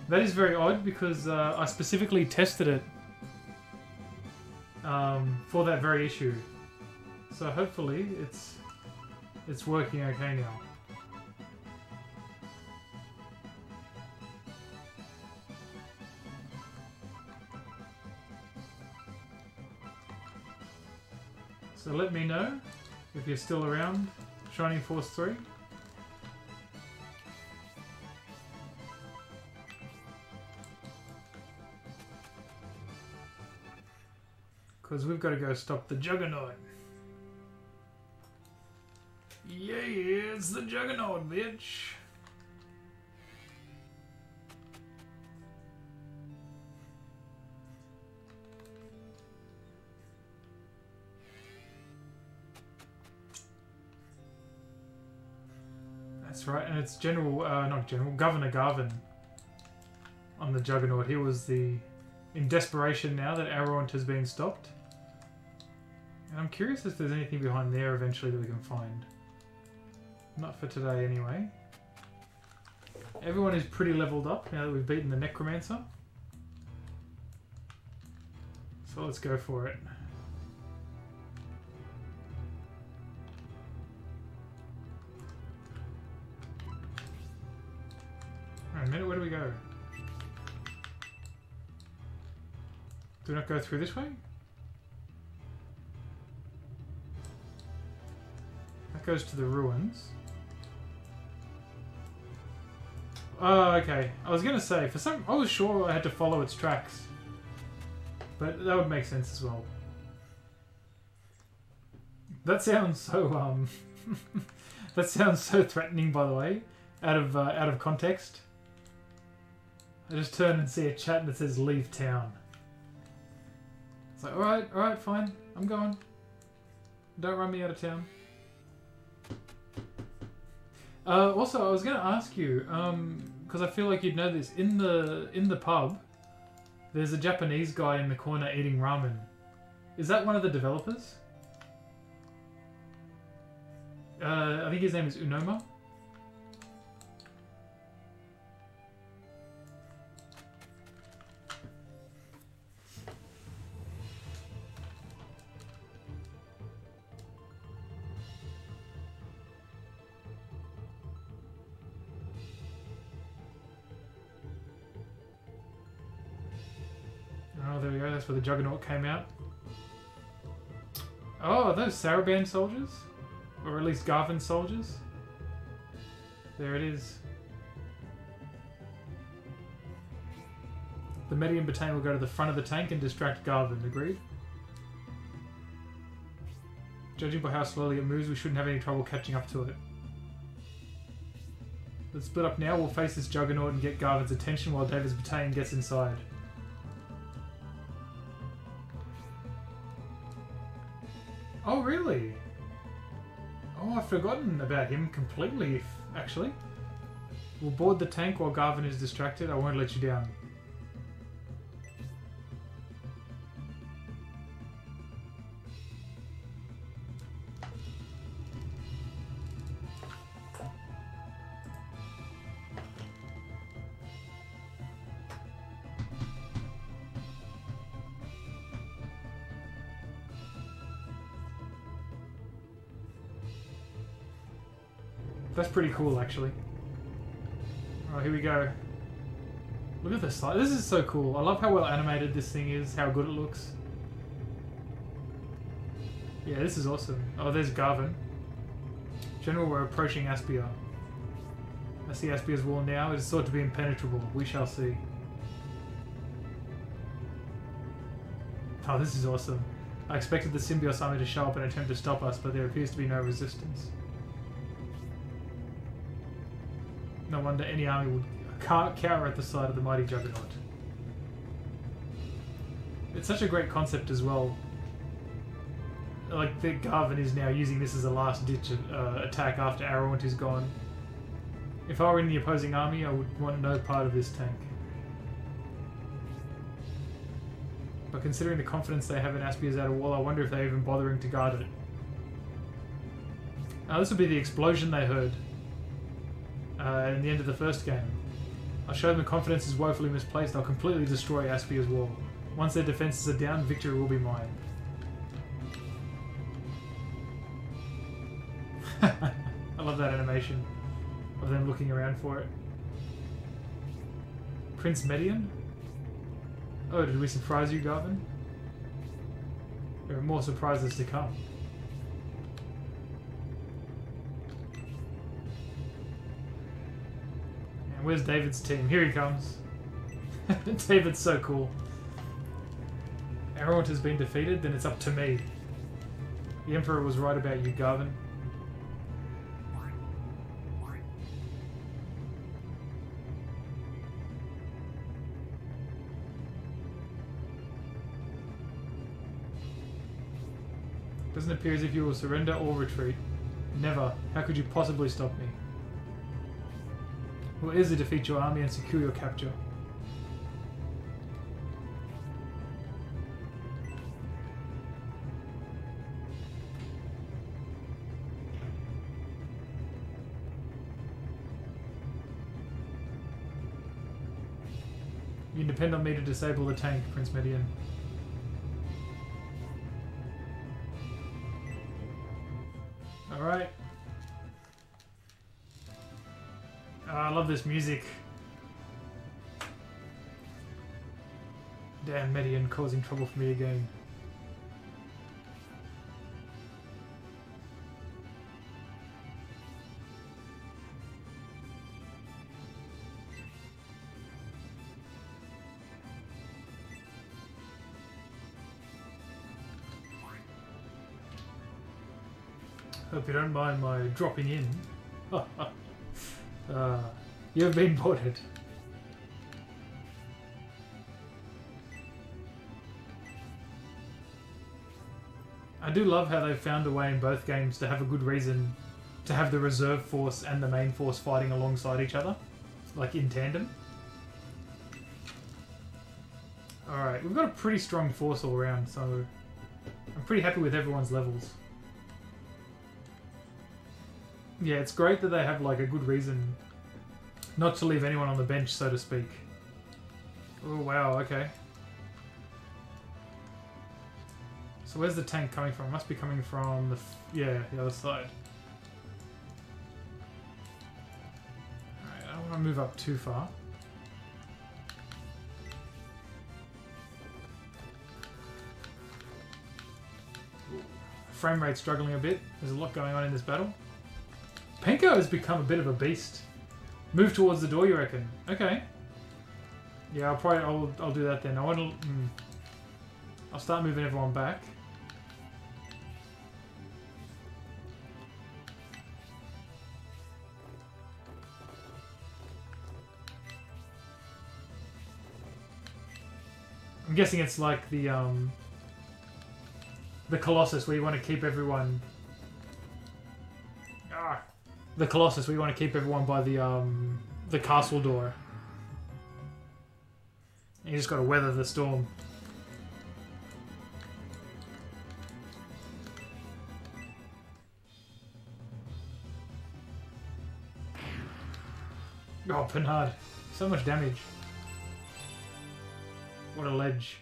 That is very odd because I specifically tested it for that very issue. So hopefully it's working okay now. So let me know if you're still around, Shining Force 3. Because we've got to go stop the Juggernaut. Yeah, it's the Juggernaut, bitch. That's right, and it's Governor Garvin on the Juggernaut. He was in desperation now that Arrowant has been stopped. And I'm curious if there's anything behind there eventually that we can find. Not for today anyway. Everyone is pretty leveled up now that we've beaten the Necromancer. So let's go for it. Alright, a minute, where do we go? Do we not go through this way? That goes to the ruins. Oh, okay. I was gonna say, I was sure I had to follow its tracks. But that would make sense as well. That sounds so, that sounds so threatening, by the way, out of context. I just turn and see a chat that says leave town. It's like, alright, fine. I'm going. Don't run me out of town. Also, I was going to ask you, because I feel like you'd know this. In the pub, there's a Japanese guy in the corner eating ramen. Is that one of the developers? I think his name is Unoma. Oh, there we go. That's where the Juggernaut came out. Oh, are those Saraban soldiers? Or at least Garvin soldiers? There it is. The Medium Battalion will go to the front of the tank and distract Garvin. Agreed? Judging by how slowly it moves, we shouldn't have any trouble catching up to it. Let's split up now. We'll face this Juggernaut and get Garvin's attention while David's battalion gets inside. Oh, really? Oh, I've forgotten about him completely, actually. We'll board the tank while Garvin is distracted. I won't let you down. That's pretty cool, actually. Alright, here we go. Look at this slide. This is so cool. I love how well animated this thing is, how good it looks. Yeah, this is awesome. Oh, there's Garvin. General, we're approaching Aspia. I see Aspia's wall now. It is thought to be impenetrable. We shall see. Oh, this is awesome. I expected the Symbios army to show up and attempt to stop us, but there appears to be no resistance. No wonder any army would cower at the sight of the mighty Juggernaut. It's such a great concept as well. Like, that Garvin is now using this as a last-ditch attack after Arrowant is gone. If I were in the opposing army, I would want no part of this tank. But considering the confidence they have in Aspia's outer wall, I wonder if they're even bothering to guard it. Now, this would be the explosion they heard. In the end of the first game. I'll show them the confidence is woefully misplaced. I'll completely destroy Aspia's wall. Once their defenses are down, victory will be mine. I love that animation of them looking around for it. Prince Median? Oh, did we surprise you, Garvin? There are more surprises to come. And where's David's team? Here he comes. David's so cool. Everyone has been defeated, then it's up to me. The Emperor was right about you, Garvin. Doesn't appear as if you will surrender or retreat. Never. How could you possibly stop me? We'll easily defeat your army and secure your capture. You can depend on me to disable the tank, Prince Median. Alright. Oh, I love this music. Damn, Median causing trouble for me again. Hope you don't mind my dropping in. You've been boarded. I do love how they've found a way in both games to have a good reason to have the reserve force and the main force fighting alongside each other, like in tandem. Alright, we've got a pretty strong force all around, so I'm pretty happy with everyone's levels. Yeah, it's great that they have like a good reason not to leave anyone on the bench, so to speak. Oh wow, okay. So where's the tank coming from? It must be coming from the other side. Alright, I don't want to move up too far. Frame rate struggling a bit. There's a lot going on in this battle. Penko has become a bit of a beast. Move towards the door, you reckon? Okay. Yeah, I'll do that then. I want to. I'll start moving everyone back. I'm guessing it's like the Colossus, where you want to keep everyone. The Colossus, we want to keep everyone by the castle door. You just got to weather the storm. Oh, Bernard. So much damage. What a ledge.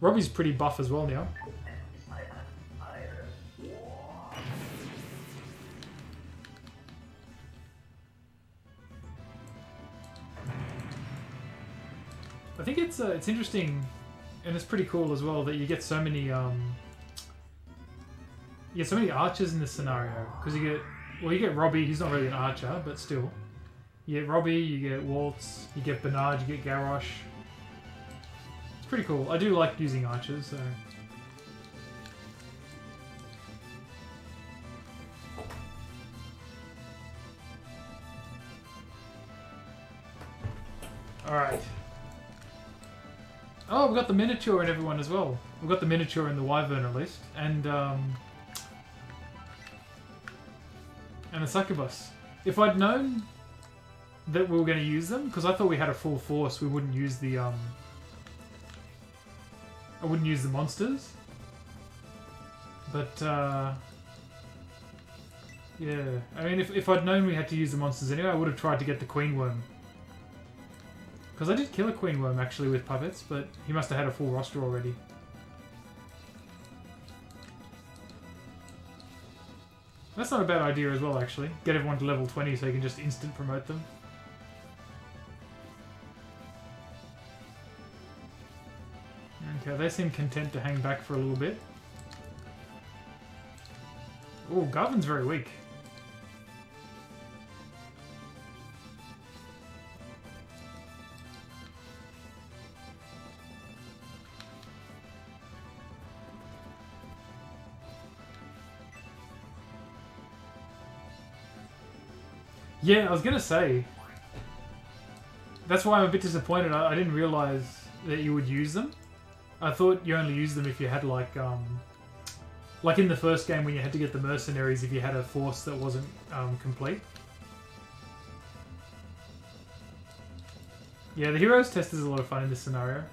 Robbie's pretty buff as well now. I think it's interesting, and it's pretty cool as well that you get so many archers in this scenario, because you get Robbie. He's not really an archer, but still, you get Robbie, you get Waltz, you get Bernard, you get Garrosh. Pretty cool. I do like using archers, so. Alright. Oh, we've got the miniature and everyone as well. We've got the miniature and the wyvern at least. And the succubus. If I'd known that we were going to use them, because I thought we had a full force, we wouldn't use the I wouldn't use the monsters. But, yeah. I mean, if I'd known we had to use the monsters anyway, I would have tried to get the Queen Worm. Because I did kill a Queen Worm, actually, with puppets, but he must have had a full roster already. That's not a bad idea as well, actually. Get everyone to level 20 so you can just instant promote them. Okay, they seem content to hang back for a little bit. Oh, Garvin's very weak. Yeah, I was gonna say. That's why I'm a bit disappointed. I didn't realize that you would use them. I thought you only used them if you had like in the first game when you had to get the mercenaries if you had a force that wasn't complete. Yeah, the heroes test is a lot of fun in this scenario.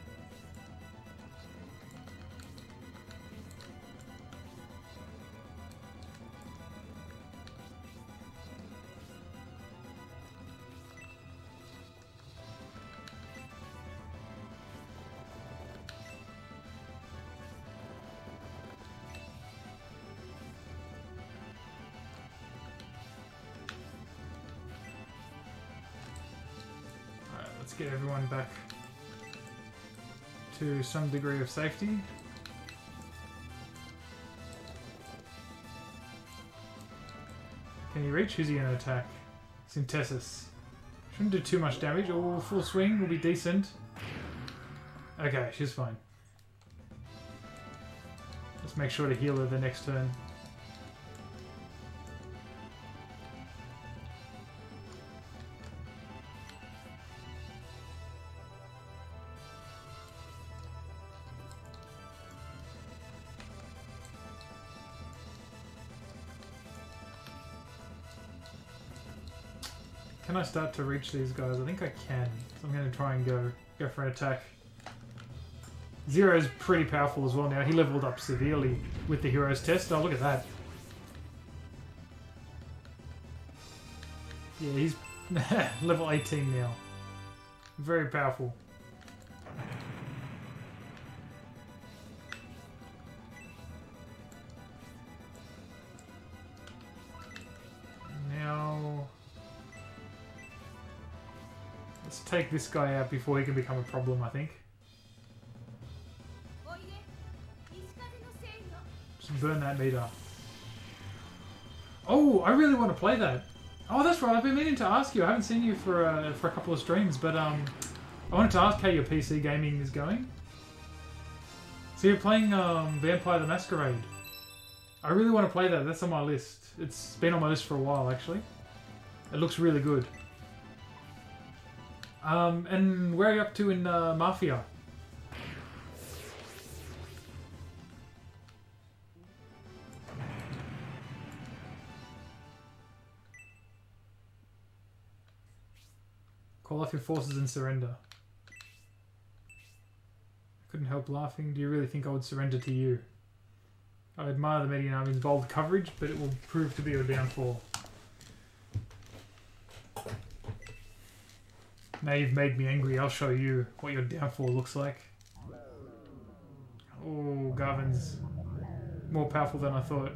Get everyone back to some degree of safety. Can he reach? Who's he going to attack? Synthesis. Shouldn't do too much damage. Oh, full swing will be decent. Okay, she's fine. Let's make sure to heal her the next turn. Can I start to reach these guys? I think I can. So I'm going to try and go for an attack. Zero's pretty powerful as well now. He leveled up severely with the heroes test. Oh, look at that. Yeah, he's level 18 now. Very powerful. Now... let's take this guy out before he can become a problem, I think. Just burn that meter. Oh, I really want to play that. Oh, that's right. I've been meaning to ask you. I haven't seen you for a couple of streams, but I wanted to ask how your PC gaming is going. So you're playing Vampire the Masquerade. I really want to play that. That's on my list. It's been on my list for a while, actually. It looks really good. And where are you up to in Mafia? Call off your forces and surrender. Couldn't help laughing. Do you really think I would surrender to you? I admire the Median Army's bold coverage, but it will prove to be your downfall. Now you've made me angry, I'll show you what your downfall looks like. Oh, Garvin's more powerful than I thought.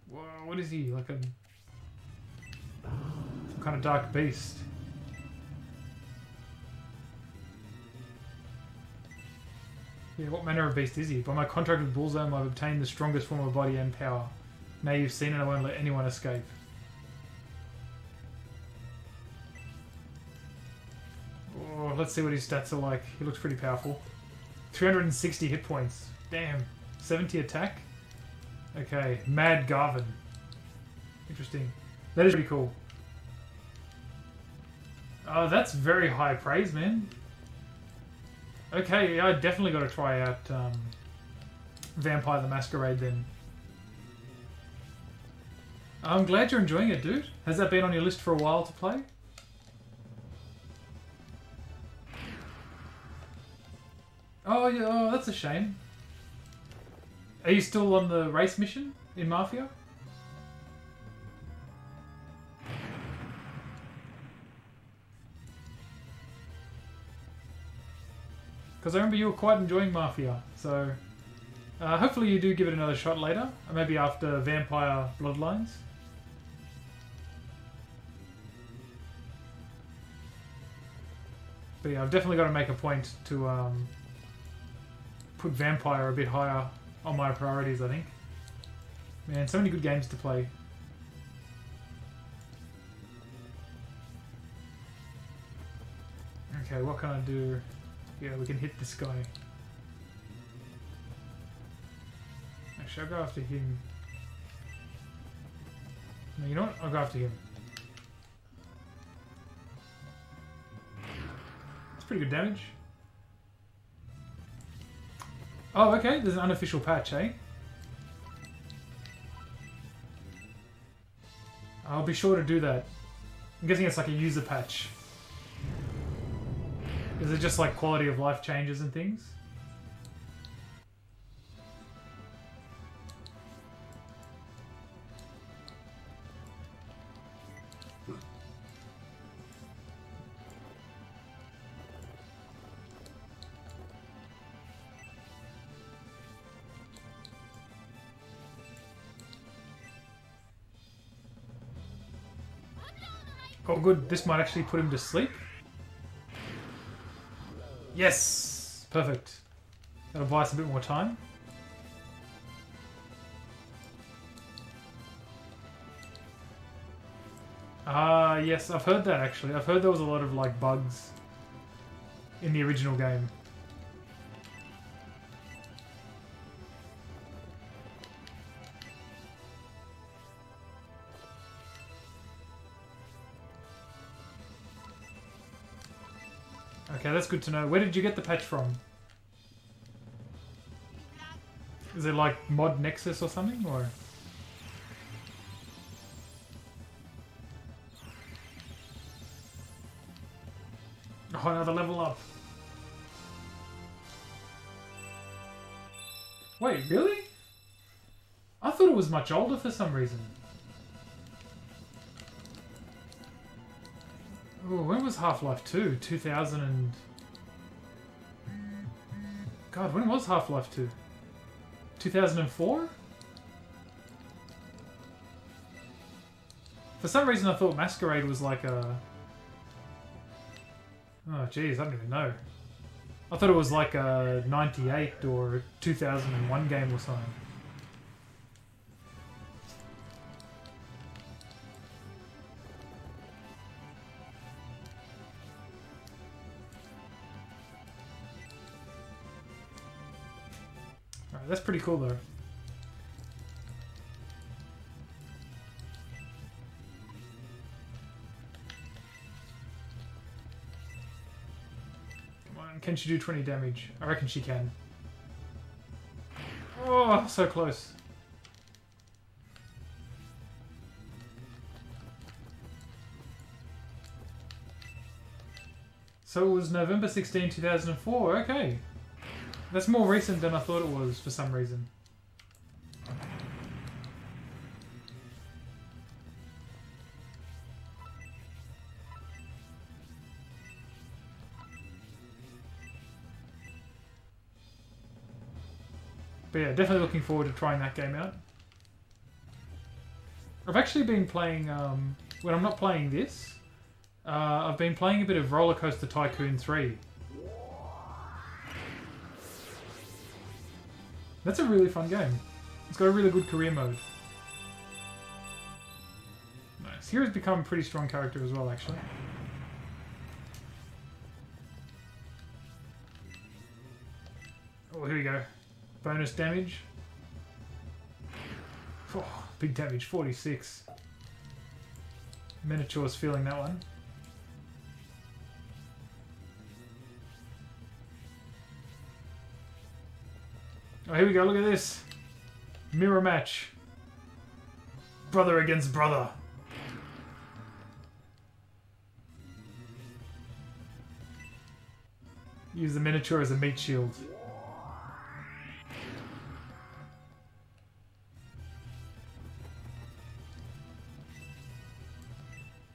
Whoa, what is he? Like some kind of dark beast. Yeah, what manner of beast is he? By my contract with Bullseye, I've obtained the strongest form of body and power. Now you've seen it, I won't let anyone escape. Oh, let's see what his stats are like. He looks pretty powerful. 360 hit points. Damn. 70 attack? Okay, Mad Garvin. Interesting. That is pretty cool. Oh, that's very high praise, man. Okay, yeah, I definitely got to try out Vampire the Masquerade then. I'm glad you're enjoying it, dude. Has that been on your list for a while to play? Oh, yeah, oh, that's a shame. Are you still on the race mission in Mafia? Because I remember you were quite enjoying Mafia, so hopefully you do give it another shot later, or maybe after Vampire Bloodlines. But yeah, I've definitely got to make a point to put Vampire a bit higher on my priorities, I think. Man, so many good games to play. Okay, what can I do? Yeah, we can hit this guy. Actually, I'll go after him. No, you know what? I'll go after him. It's pretty good damage. Oh, okay. There's an unofficial patch, eh? I'll be sure to do that. I'm guessing it's like a user patch. Is it just like quality of life changes and things? Oh good, this might actually put him to sleep. Yes! Perfect. That'll buy us a bit more time. Ah, yes, I've heard that actually. I've heard there was a lot of like bugs in the original game. Okay, that's good to know. Where did you get the patch from? Is it like Mod Nexus or something, or? Oh, another level up. Wait, really? I thought it was much older for some reason. Oh, when was Half-Life 2? 2000 and... God, when was Half-Life 2? 2004? For some reason I thought Masquerade was like a... Oh jeez, I don't even know. I thought it was like a 98 or a 2001 game or something. Alright, that's pretty cool though. Can she do 20 damage? I reckon she can. Oh, so close. So it was November 16, 2004. Okay. That's more recent than I thought it was for some reason. But yeah, definitely looking forward to trying that game out. I've actually been playing, when I'm not playing this, I've been playing a bit of Roller Coaster Tycoon 3. That's a really fun game. It's got a really good career mode. Nice. Hero's become a pretty strong character as well, actually. Oh, here we go. Bonus damage. Oh, big damage, 46. Miniature's feeling that one. Oh, here we go, look at this. Mirror match. Brother against brother. Use the miniature as a meat shield.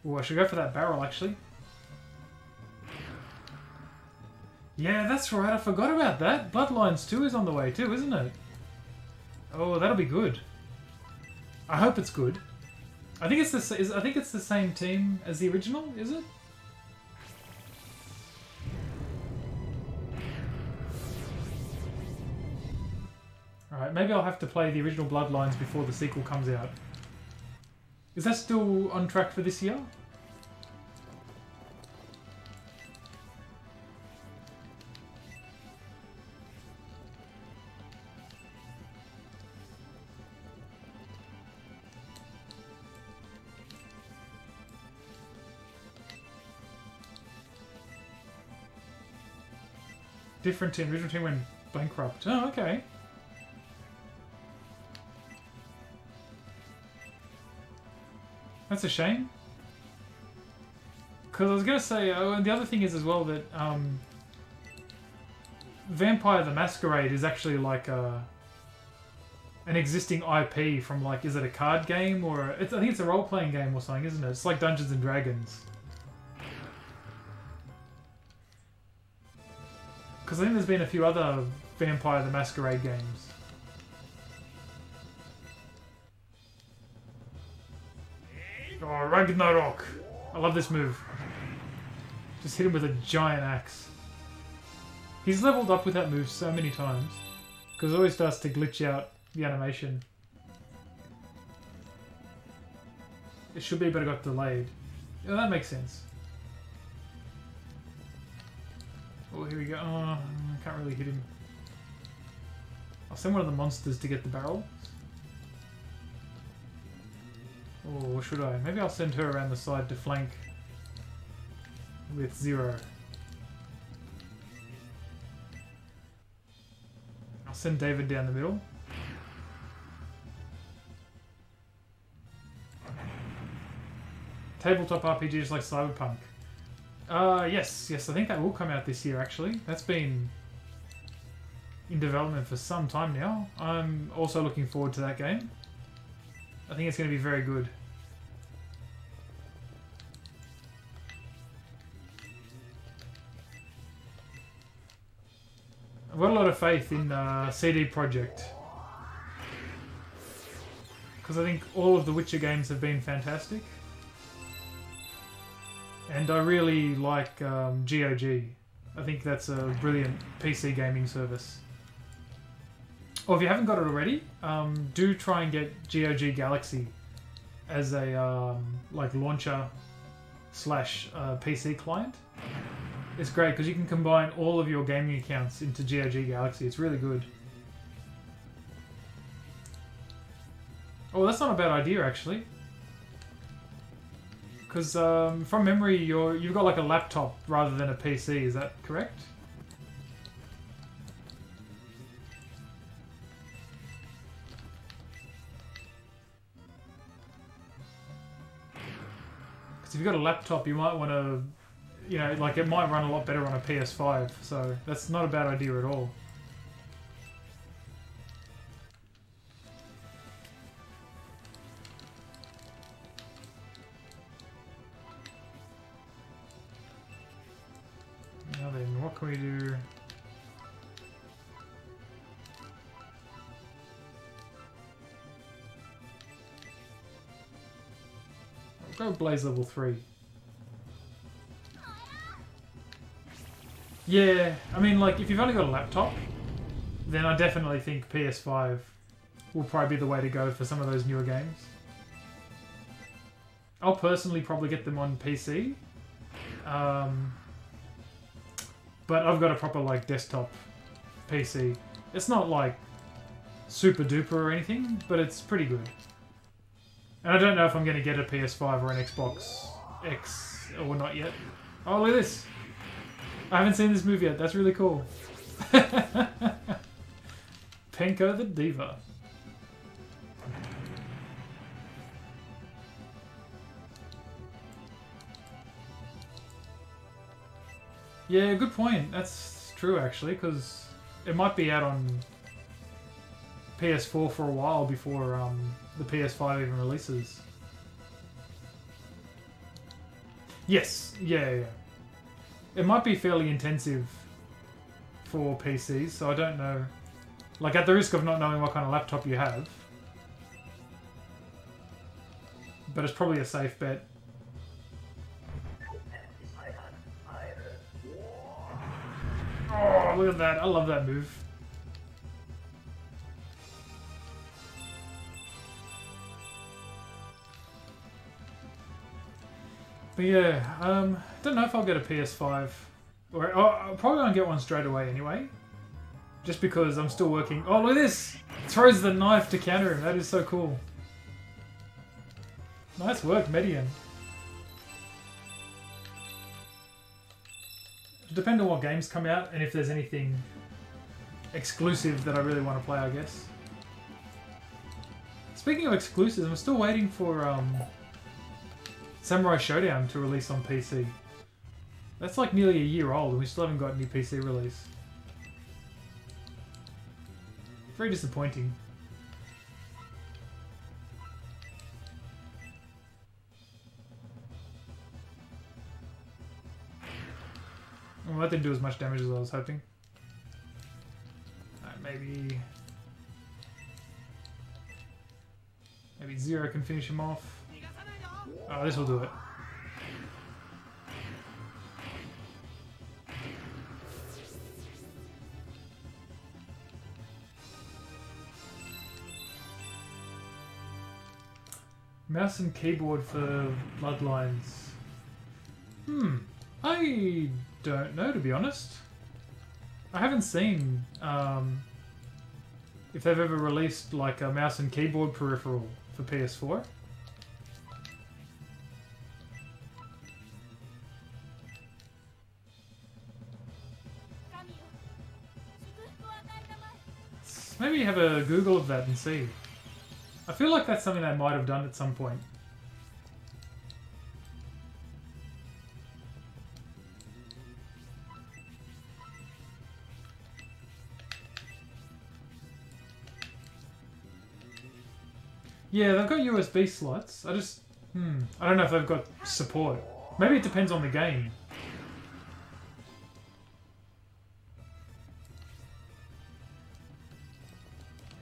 Oh, I should go for that barrel, actually. Yeah, that's right. I forgot about that. Bloodlines 2 is on the way too, isn't it? Oh, that'll be good. I hope it's good. I think it's the same team as the original, is it? Alright, maybe I'll have to play the original Bloodlines before the sequel comes out. Is that still on track for this year? Different team. Original team went bankrupt. Oh, okay. That's a shame. Because I was going to say, oh, and the other thing is as well that Vampire the Masquerade is actually like an existing IP from like, is it a card game or... I think it's a role-playing game or something, isn't it? It's like Dungeons and Dragons. Because I think there's been a few other Vampire the Masquerade games. Oh, Ragnarok! I love this move. Just hit him with a giant axe. He's leveled up with that move so many times. Because it always starts to glitch out the animation. It should be, but it got delayed. Yeah, that makes sense. Oh, here we go. Oh, I can't really hit him. I'll send one of the monsters to get the barrel. Or should I? Maybe I'll send her around the side to flank with Zero. I'll send David down the middle. Tabletop RPG just like Cyberpunk. Yes, I think that will come out this year actually. That's been in development for some time now. I'm also looking forward to that game. I think it's going to be very good. I've got a lot of faith in CD Projekt. Because I think all of the Witcher games have been fantastic. And I really like GOG. I think that's a brilliant PC gaming service. Or if you haven't got it already, do try and get GOG Galaxy as a like launcher slash PC client. It's great because you can combine all of your gaming accounts into GOG Galaxy. It's really good. Oh, that's not a bad idea actually. Because from memory, you've got like a laptop rather than a PC. Is that correct? Because if you've got a laptop, you might want to, you know, like it might run a lot better on a PS5. So that's not a bad idea at all. Now then, what can we do? I'll go Blaze level 3. Yeah, I mean, like, if you've only got a laptop, then I definitely think PS5 will probably be the way to go for some of those newer games. I'll personally probably get them on PC. But I've got a proper, like, desktop PC. It's not, like, super duper or anything, but it's pretty good. And I don't know if I'm going to get a PS5 or an Xbox X or not yet. Oh, look at this! I haven't seen this movie yet. That's really cool. Penko the Diva. Yeah, good point. That's true, actually, because it might be out on PS4 for a while before the PS5 even releases. Yes, yeah. It might be fairly intensive for PCs, so I don't know. Like, at the risk of not knowing what kind of laptop you have. But it's probably a safe bet. Oh, look at that. I love that move. But yeah, don't know if I'll get a PS5. Or I'll probably won't get one straight away anyway. Just because I'm still working. Oh, look at this! Throws the knife to counter him. That is so cool. Nice work, Median. It'll depend on what games come out and if there's anything exclusive that I really want to play, I guess. Speaking of exclusives, I'm still waiting for Samurai Showdown to release on PC. That's like nearly a year old and we still haven't got any PC release. Very disappointing. Well, that didn't do as much damage as I was hoping. Maybe Zero can finish him off. Oh, this will do it. Mouse and keyboard for Bloodlines. I don't know, to be honest. I haven't seen if they've ever released like a mouse and keyboard peripheral for PS4. Maybe have a Google of that and see. I feel like that's something they might have done at some point. Yeah, they've got USB slots. I don't know if they've got support. Maybe it depends on the game.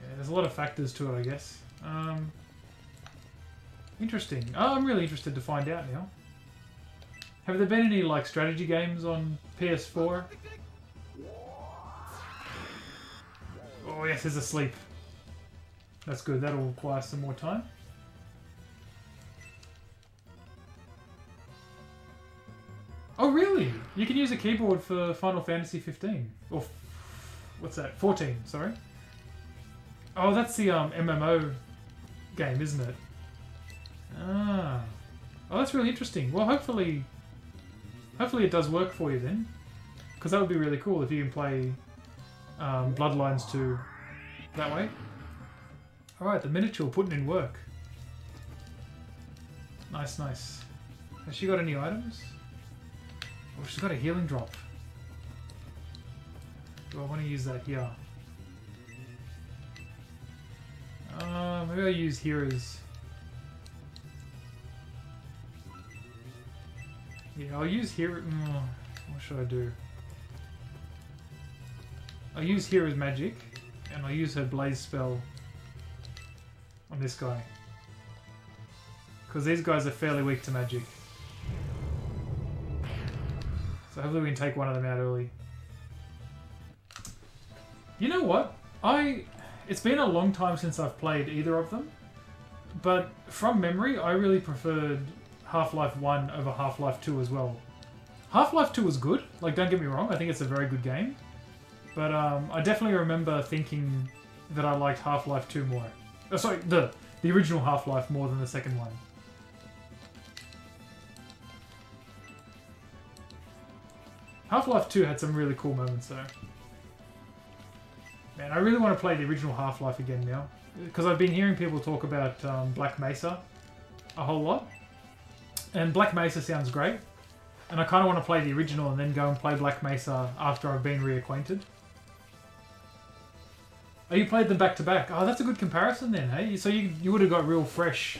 Yeah, there's a lot of factors to it, I guess. Interesting. Oh, I'm really interested to find out now. Have there been any like strategy games on PS4? Oh yes, he's asleep. That's good. That'll require some more time. Oh really? You can use a keyboard for Final Fantasy 15 or what's that? 14. Sorry. Oh, that's the MMO game, isn't it? Ah. Oh, that's really interesting. Well, hopefully it does work for you then. Because that would be really cool if you can play Bloodlines 2 that way. Alright, the miniature putting in work. Nice, nice. Has she got any items? Oh, she's got a healing drop. Do I want to use that here? Maybe I'll use Heroes. Yeah, I'll use Hero. What should I do? I'll use Hero's magic, and I'll use her blaze spell on this guy. Because these guys are fairly weak to magic. So hopefully we can take one of them out early. You know what? It's been a long time since I've played either of them, but from memory, I really preferred Half-Life 1 over Half-Life 2 as well. Half-Life 2 was good, like don't get me wrong, I think it's a very good game, but I definitely remember thinking that I liked Half-Life 2 more. Oh, sorry, the original Half-Life more than the second one. Half-Life 2 had some really cool moments though. Man, I really want to play the original Half-Life again now. Because I've been hearing people talk about Black Mesa a whole lot. And Black Mesa sounds great. And I kind of want to play the original and then go and play Black Mesa after I've been reacquainted. Oh, you played them back to back. Oh, that's a good comparison then, hey? So you would have got real fresh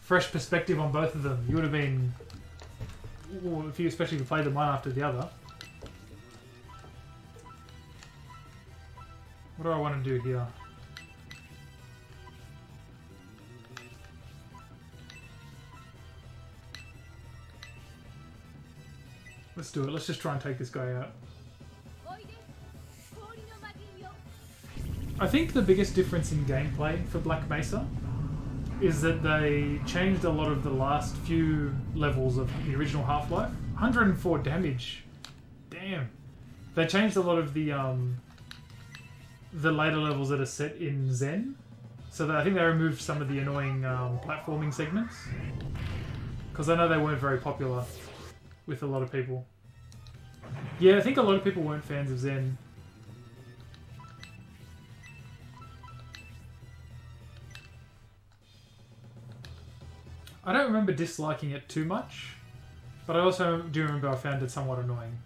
perspective on both of them. You would have been Or if you, especially if you play them one after the other. What do I want to do here? Let's do it. Let's just try and take this guy out. I think the biggest difference in gameplay for Black Mesa is that they changed a lot of the last few levels of the original Half-Life. 104 damage. Damn. They changed a lot of the later levels that are set in Zen. So that I think they removed some of the annoying platforming segments. Because I know they weren't very popular with a lot of people. Yeah, I think a lot of people weren't fans of Zen. I don't remember disliking it too much, but I also do remember I found it somewhat annoying.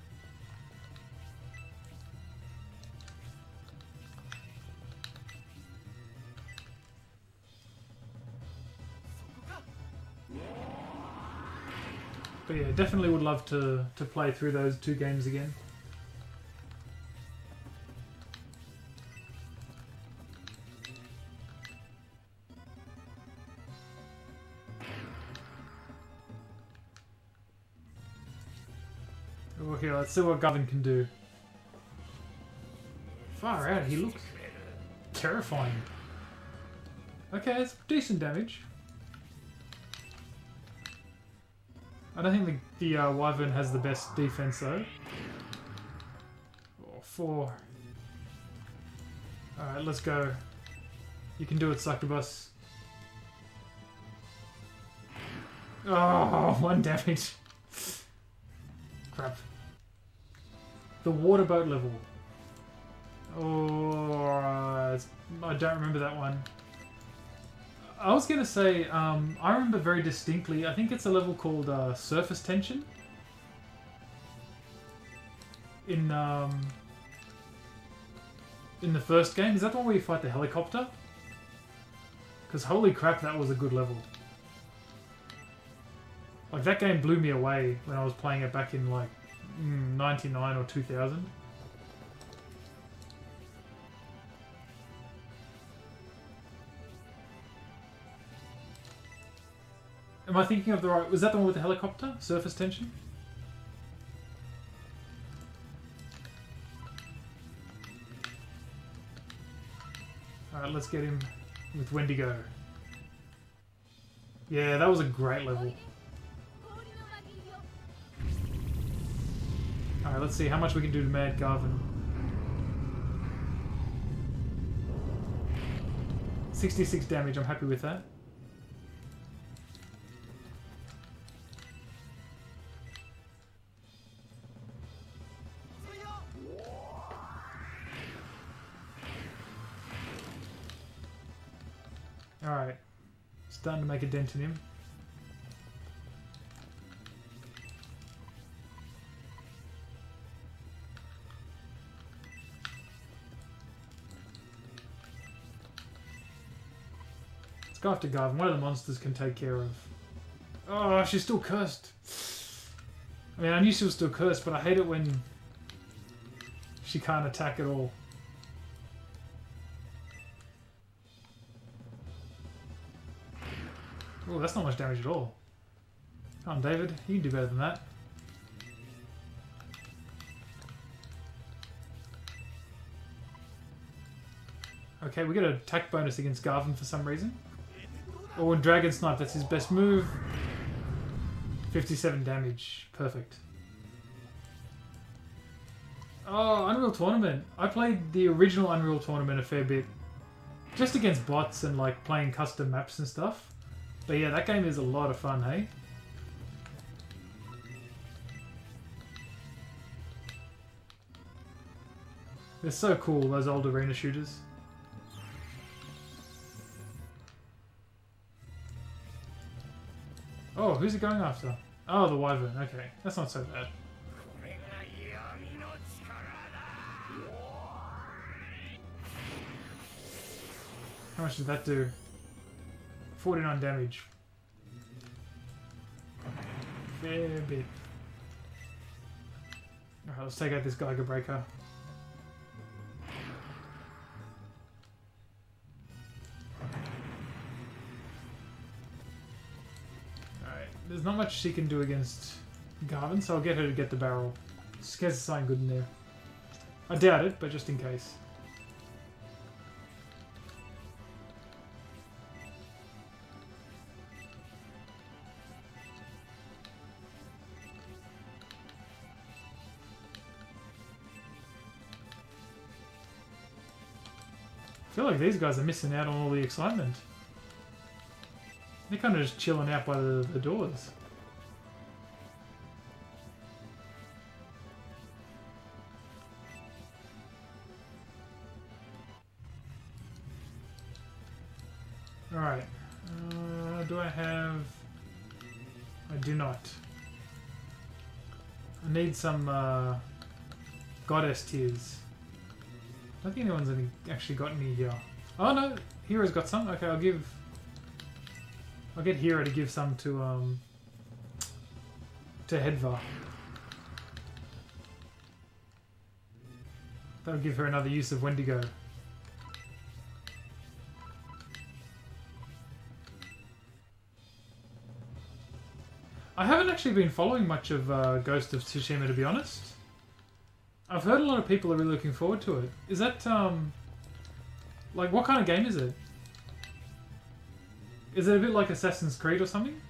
But yeah, definitely would love to play through those two games again. Oh, here, let's see what Govin can do. Far out, he looks terrifying. Okay, it's decent damage. I don't think the Wyvern has the best defense though. Oh, 4. Alright, let's go. You can do it, Succubus. Oh, 1 damage. Crap. The water boat level. Oh, I don't remember that one. I was going to say, I remember very distinctly, I think it's a level called Surface Tension. In the first game. Is that the one where you fight the helicopter? Because holy crap, that was a good level. Like, that game blew me away when I was playing it back in, like, 99 or 2000. Am I thinking of the right... Was that the one with the helicopter? Surface Tension? Alright, let's get him with Wendigo. Yeah, that was a great level. Alright, let's see how much we can do to Mad Garvin. 66 damage, I'm happy with that. Alright, starting to make a dent in him. Let's go after Garvin. One of the monsters can take care of. Oh, she's still cursed. I mean, I knew she was still cursed, but I hate it when she can't attack at all. Oh, that's not much damage at all. Come on, David. You can do better than that. Okay, we get an attack bonus against Garvin for some reason. Oh, and Dragon Snipe, that's his best move. 57 damage. Perfect. Oh, Unreal Tournament. I played the original Unreal Tournament a fair bit. Just against bots and like playing custom maps and stuff. But yeah, that game is a lot of fun, hey? They're so cool, those old arena shooters. Oh, who's it going after? Oh, the Wyvern. Okay, that's not so bad. How much did that do? 49 damage. Fair bit. Alright, let's take out this Geiger breaker. Alright, there's not much she can do against Garvin, so I'll get her to get the barrel. Just in case there's something good in there. I doubt it, but just in case. I feel like these guys are missing out on all the excitement. They're kind of just chilling out by the doors. Alright. Do I have... I do not. I need some goddess tears. I don't think anyone's actually got any here. Oh no, Hero's got some. Okay, I'll get Hero to give some to Hedva. That'll give her another use of Wendigo. I haven't actually been following much of Ghost of Tsushima, to be honest. I've heard a lot of people are really looking forward to it. Is that, like, what kind of game is it? Is it a bit like Assassin's Creed or something?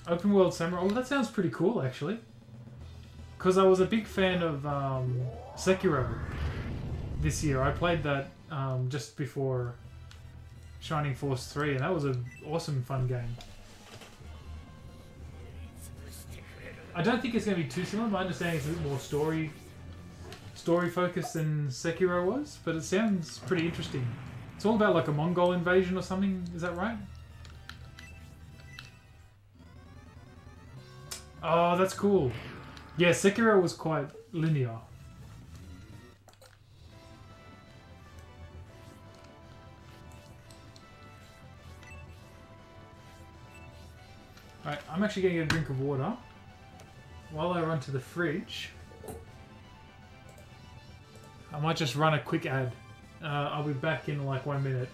Open World Samurai. Oh, that sounds pretty cool, actually. Because I was a big fan of Sekiro this year. I played that just before Shining Force 3, and that was an awesome, fun game. I don't think it's going to be too similar. My understanding is a bit more story focused than Sekiro was, but it sounds pretty interesting. It's all about like a Mongol invasion or something, is that right? Oh, that's cool. Yeah, Sekiro was quite linear. Alright, I'm actually going to get a drink of water while I run to the fridge. I might just run a quick ad. I'll be back in like 1 minute.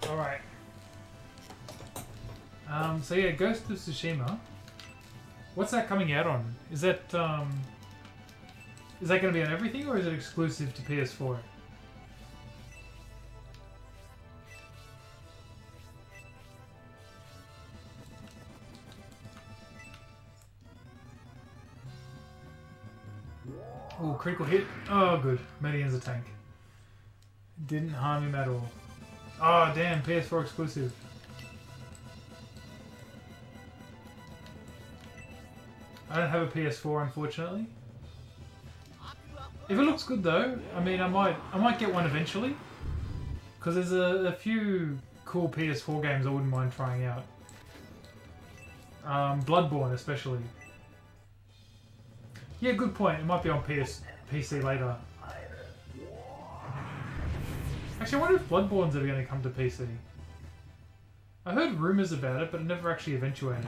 Alright. So yeah, Ghost of Tsushima. What's that coming out on? Is that going to be on everything, or is it exclusive to PS4? Oh, critical hit. Oh, good. Median's a tank. Didn't harm him at all. Oh, damn. PS4 exclusive. I don't have a PS4, unfortunately. If it looks good, though, I mean, I might get one eventually. Because there's a few cool PS4 games I wouldn't mind trying out. Bloodborne, especially. Yeah, good point. It might be on PC later. Actually, I wonder if Bloodborne's ever going to come to PC. I heard rumours about it, but it never actually eventuated.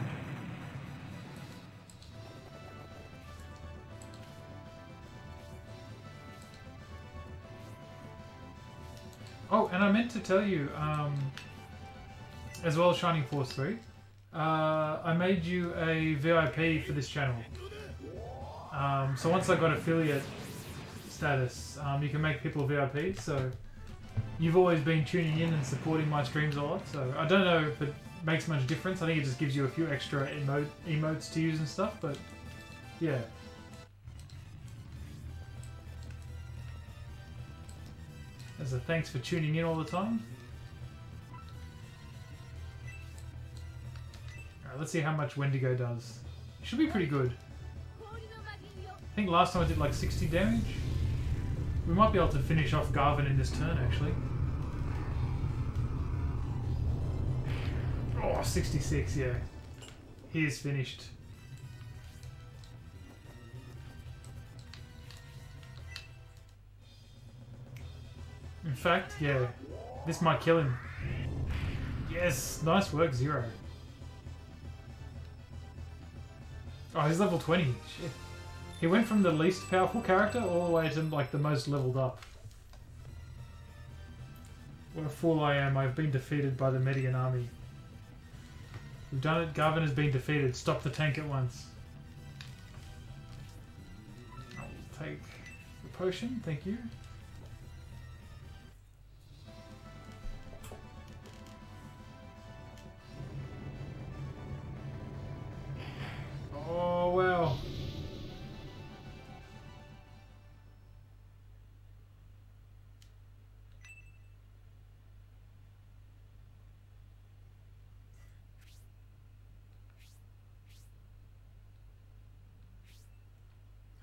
Oh, and I meant to tell you, as well as Shining Force 3, I made you a VIP for this channel. So once I got affiliate status, you can make people VIP, so you've always been tuning in and supporting my streams a lot, so I don't know if it makes much difference. I think it just gives you a few extra emotes to use and stuff, but yeah. As a thanks for tuning in all the time. Alright, let's see how much Wendigo does. Should be pretty good. I think last time I did like 60 damage. We might be able to finish off Garvin in this turn, actually. Oh, 66, yeah. He is finished. In fact, yeah, this might kill him. Yes, nice work, Zero. Oh, he's level 20. Shit. He went from the least powerful character all the way to like the most leveled up. What a fool I am. I've been defeated by the Median army. We've done it. Garvin has been defeated. Stop the tank at once. I'll take the potion. Thank you. Oh, wow.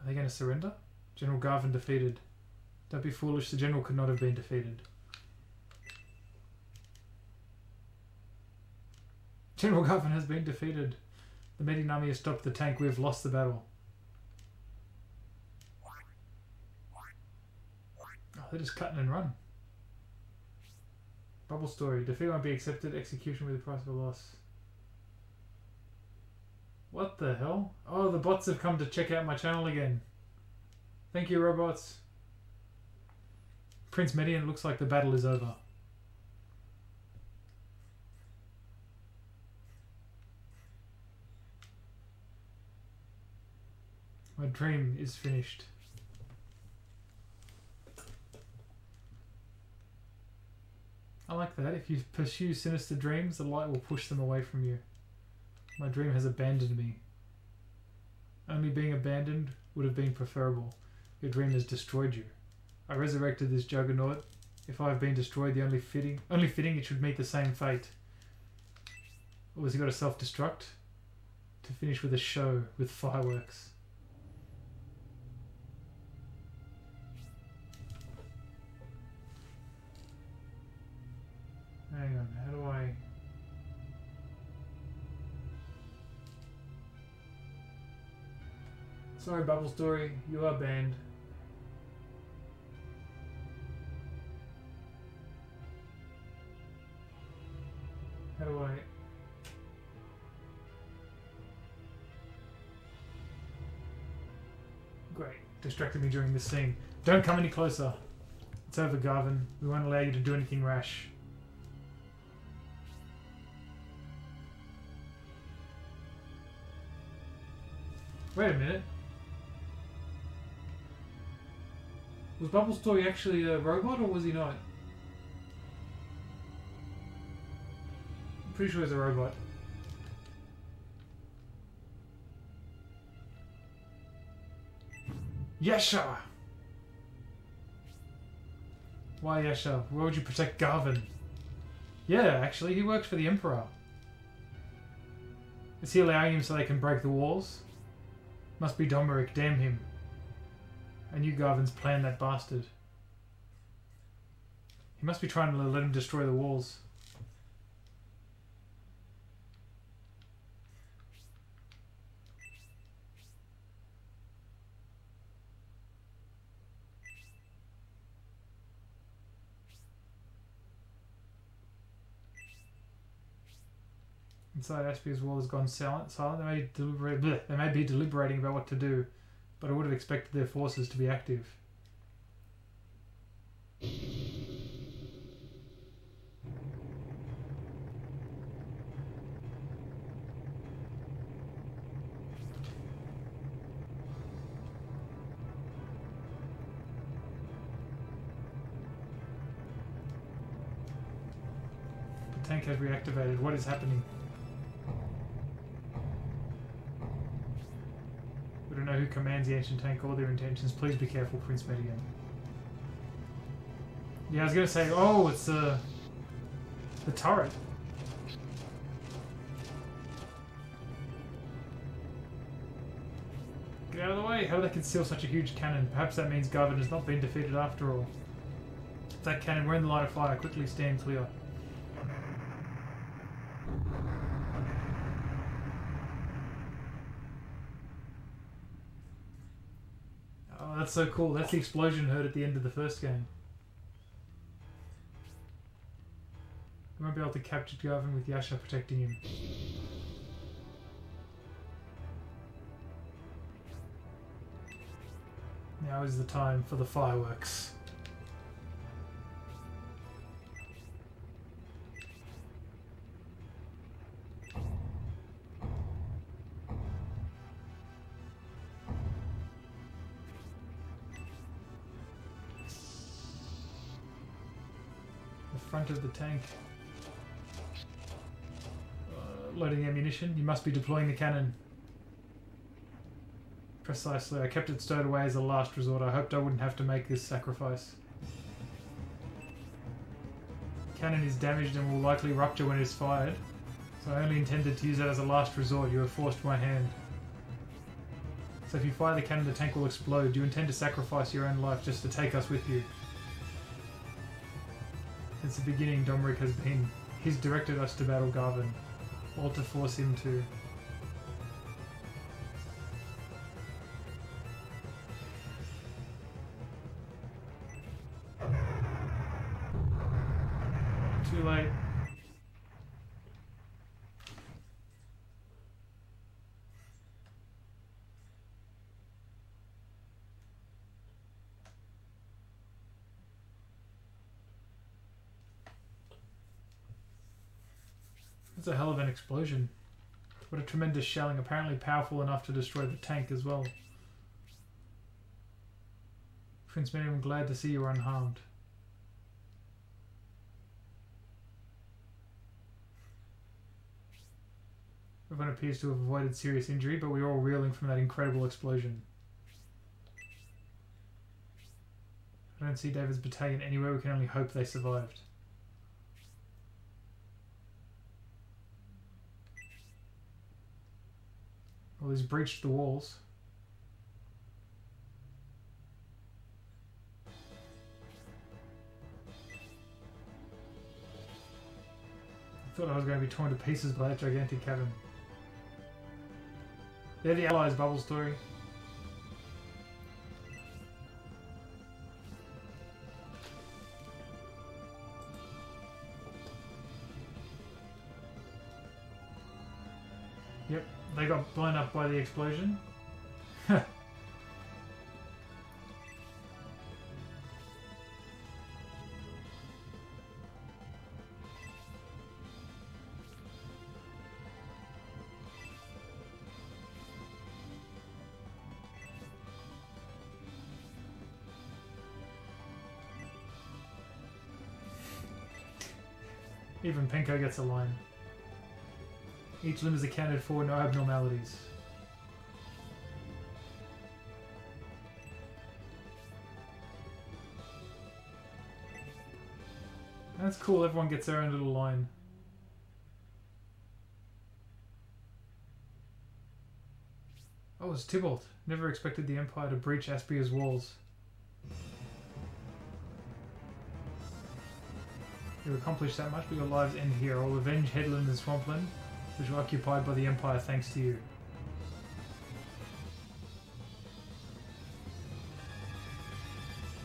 Are they going to surrender? General Garvin defeated. Don't be foolish, the general could not have been defeated. General Garvin has been defeated. The Median army has stopped the tank. We have lost the battle. Oh, they're just cutting and run. Bubble story. Defeat won't be accepted. Execution with the price of a loss. What the hell? Oh, the bots have come to check out my channel again. Thank you, robots. Prince Median, looks like the battle is over. My dream is finished. I like that. If you pursue sinister dreams, the light will push them away from you. My dream has abandoned me. Only being abandoned would have been preferable. Your dream has destroyed you. I resurrected this juggernaut. If I have been destroyed, the only fitting it should meet the same fate. Or has he got a self-destruct? To finish with a show with fireworks. Hang on, how do I... Sorry, Bubble Story, you are banned. How do I... Great, distracted me during this scene. Don't come any closer. It's over, Garvin. We won't allow you to do anything rash. Wait a minute. Was Bubble Story actually a robot, or was he not? I'm pretty sure he's a robot. Yasha! Why Yasha? Why would you protect Garvin? Yeah, actually, he works for the Emperor. Is he allowing him so they can break the walls? Must be Domeric, damn him. I knew Garvin's planned that bastard. He must be trying to let him destroy the walls. Inside Aspia's wall has gone silent. They may be deliberating about what to do, but I would have expected their forces to be active. The tank has reactivated. What is happening? We don't know who commands the ancient tank or their intentions. Please be careful, Prince Median. Yeah, I was gonna say, oh, it's the turret. Get out of the way! How do they conceal such a huge cannon? Perhaps that means Garvin has not been defeated after all. If that cannon were in the line of fire, quickly stand clear. Oh, that's so cool. That's the explosion heard at the end of the first game. We won't be able to capture Garvin with Yasha protecting him. Now is the time for the fireworks. The front of the tank. Loading ammunition. You must be deploying the cannon. Precisely. I kept it stowed away as a last resort. I hoped I wouldn't have to make this sacrifice. The cannon is damaged and will likely rupture when it is fired, so I only intended to use it as a last resort. You have forced my hand. So if you fire the cannon, the tank will explode. Do you intend to sacrifice your own life just to take us with you? Since the beginning, Domric has been... He's directed us to battle Garvin, or to force him to. Too late. That's a hell of an explosion. What a tremendous shelling, apparently powerful enough to destroy the tank as well. Prince Median, I'm glad to see you are unharmed. Everyone appears to have avoided serious injury, but we're all reeling from that incredible explosion. I don't see David's battalion anywhere. We can only hope they survived. Well, he's breached the walls. I thought I was going to be torn to pieces by that gigantic cavern. They're the Allies' bubble story. Yep, they got blown up by the explosion. Even Pinko gets a line. Each limb is accounted for, no abnormalities. That's cool, everyone gets their own little line. Oh, it's Tybalt. Never expected the Empire to breach Aspia's walls. You accomplished that much, but your lives end here. I'll avenge Headland and Swampland, which were occupied by the Empire thanks to you.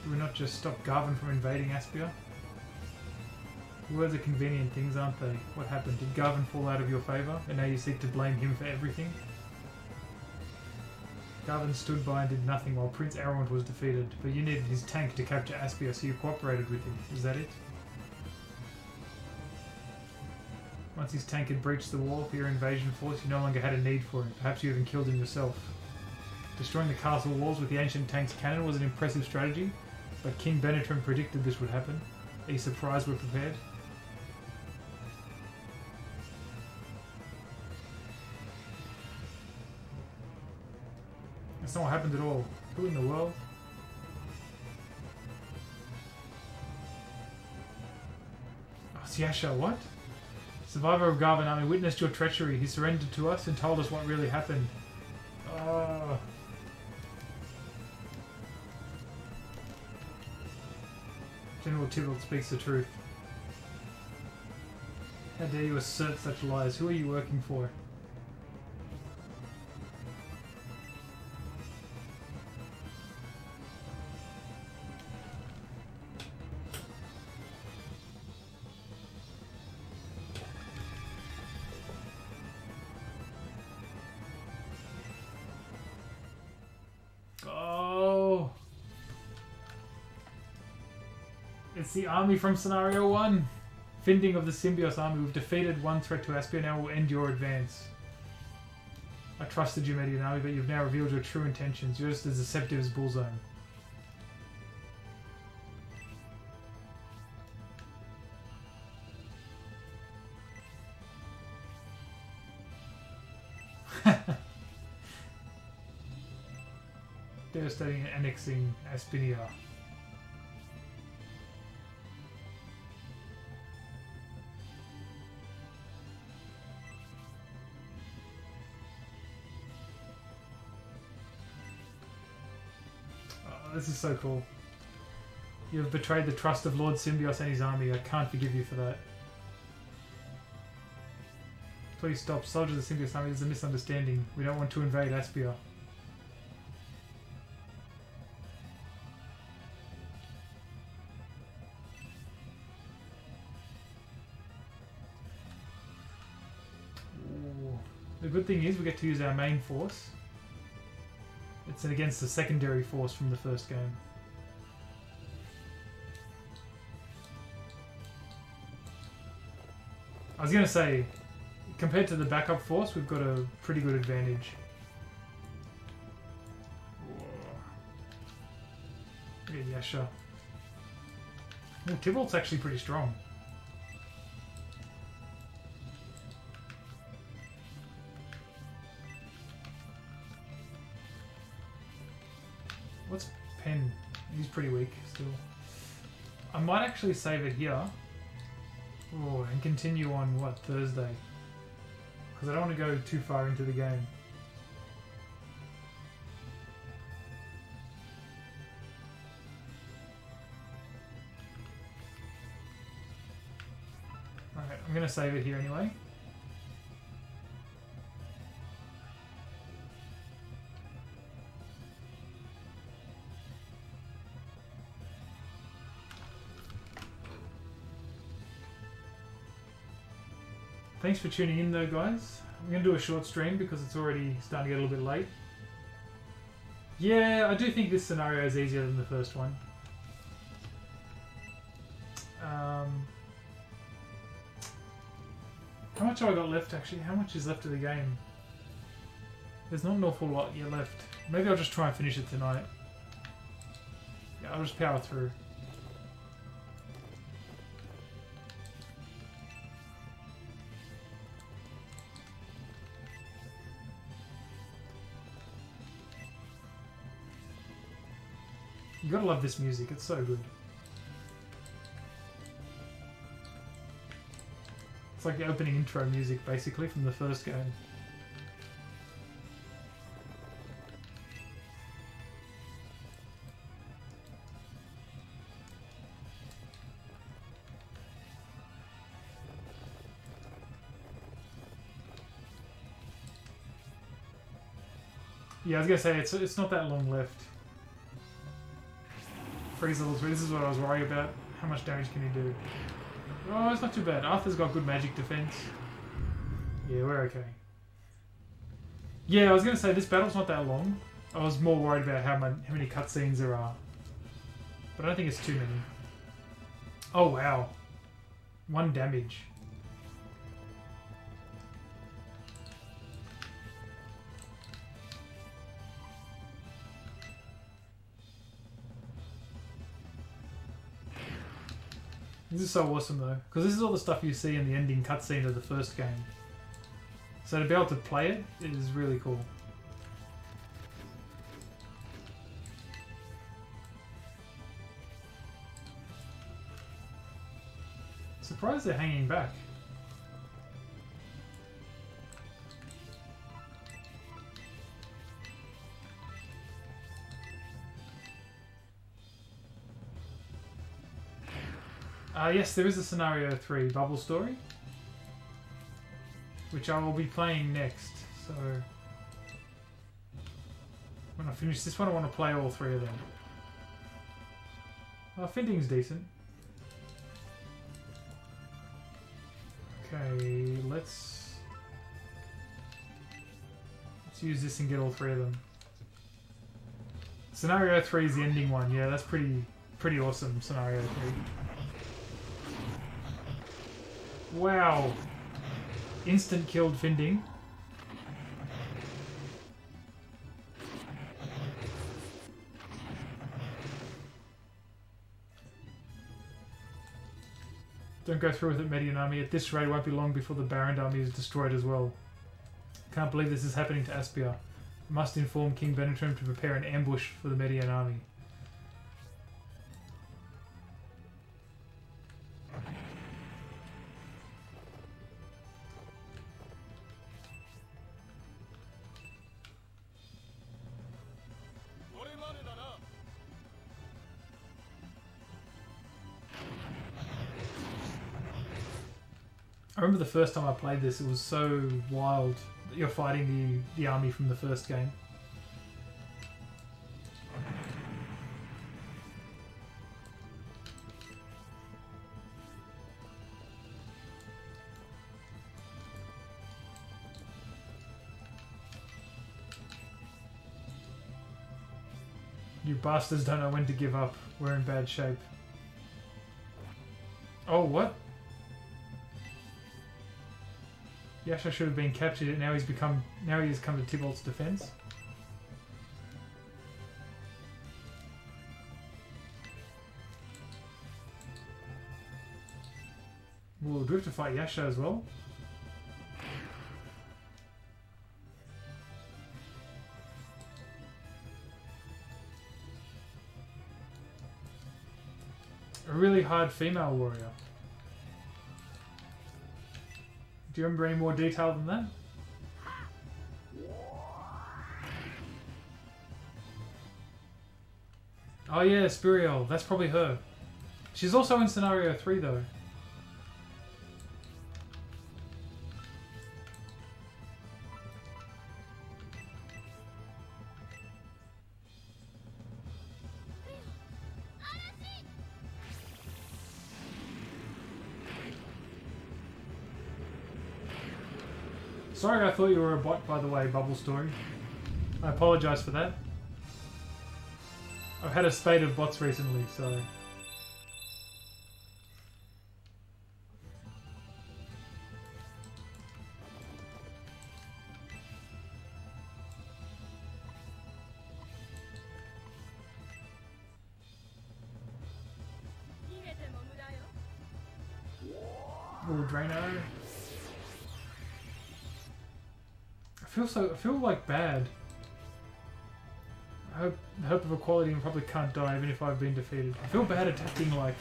Do we not just stop Garvin from invading Aspia? Words are convenient things, aren't they? What happened? Did Garvin fall out of your favour, and now you seek to blame him for everything? Garvin stood by and did nothing while Prince Arwand was defeated, but you needed his tank to capture Aspia, so you cooperated with him. Is that it? Once his tank had breached the wall for your invasion force, you no longer had a need for him. Perhaps you even killed him yourself. Destroying the castle walls with the ancient tank's cannon was an impressive strategy, but King Benetrim predicted this would happen. Are you surprised we're prepared? That's not what happened at all. Who in the world? Oh, Siasha, what? Survivor of Garvin Army witnessed your treachery. He surrendered to us and told us what really happened. General Tybalt speaks the truth. How dare you assert such lies? Who are you working for? It's the army from Scenario 1. Finding of the Symbios army. We've defeated one threat to Aspia, now we'll end your advance. I trusted you, Median army, but you've now revealed your true intentions. You're just as deceptive as Bullzone. Devastating and annexing Aspinia. This is so cool. You have betrayed the trust of Lord Symbios and his army. I can't forgive you for that. Please stop. Soldiers of the Symbios army, there's a misunderstanding. We don't want to invade Aspia. Ooh. The good thing is we get to use our main force. It's against the secondary force from the first game. I was going to say, compared to the backup force, we've got a pretty good advantage. Look at Yasha. Oh, Tybalt's actually pretty strong. What's Pen? He's pretty weak still. I might actually save it here. Oh, and continue on, what, Thursday? Because I don't want to go too far into the game. Alright, I'm going to save it here anyway. Thanks for tuning in though, guys. I'm going to do a short stream because it's already starting to get a little bit late. Yeah, I do think this scenario is easier than the first one. How much have I got left actually? How much is left of the game? There's not an awful lot yet left. Maybe I'll just try and finish it tonight. Yeah, I'll just power through. You gotta love this music, it's so good. It's like the opening intro music, basically, from the first game. Yeah, I was gonna say, it's not that long left. Freeze level 3, this is what I was worried about. How much damage can he do? Oh, it's not too bad. Arthur's got good magic defense. Yeah, we're okay. Yeah, I was going to say, this battle's not that long. I was more worried about how many cutscenes there are. But I don't think it's too many. Oh, wow. 1 damage. This is so awesome though, because this is all the stuff you see in the ending cutscene of the first game. So to be able to play it is really cool. Surprised they're hanging back. Yes, there is a Scenario 3 bubble story, which I will be playing next. So when I finish this one, I want to play all 3 of them. Finding's decent. Okay, let's use this and get all 3 of them. Scenario 3 is the ending one. Yeah, that's pretty awesome. Scenario 3. Wow. Instant killed Finding. Don't go through with it, Median army. At this rate, it won't be long before the Baron army is destroyed as well. Can't believe this is happening to Aspia. Must inform King Benetrim to prepare an ambush for the Median army. I remember the first time I played this, it was so wild that you're fighting the army from the first game. You bastards don't know when to give up. We're in bad shape. Oh, what? Yasha should have been captured, and now he has come to Tybalt's defense. Well, do we have to fight Yasha as well? A really hard female warrior. Do you remember any more detail than that? Oh yeah, Spiriel. That's probably her. She's also in Scenario 3 though. Sorry, I thought you were a bot, by the way, Bubble Story. I apologise for that. I've had a spate of bots recently, so... Ooh, Drano. I feel like bad. I hope of equality and probably can't die even if I've been defeated. I feel bad attacking like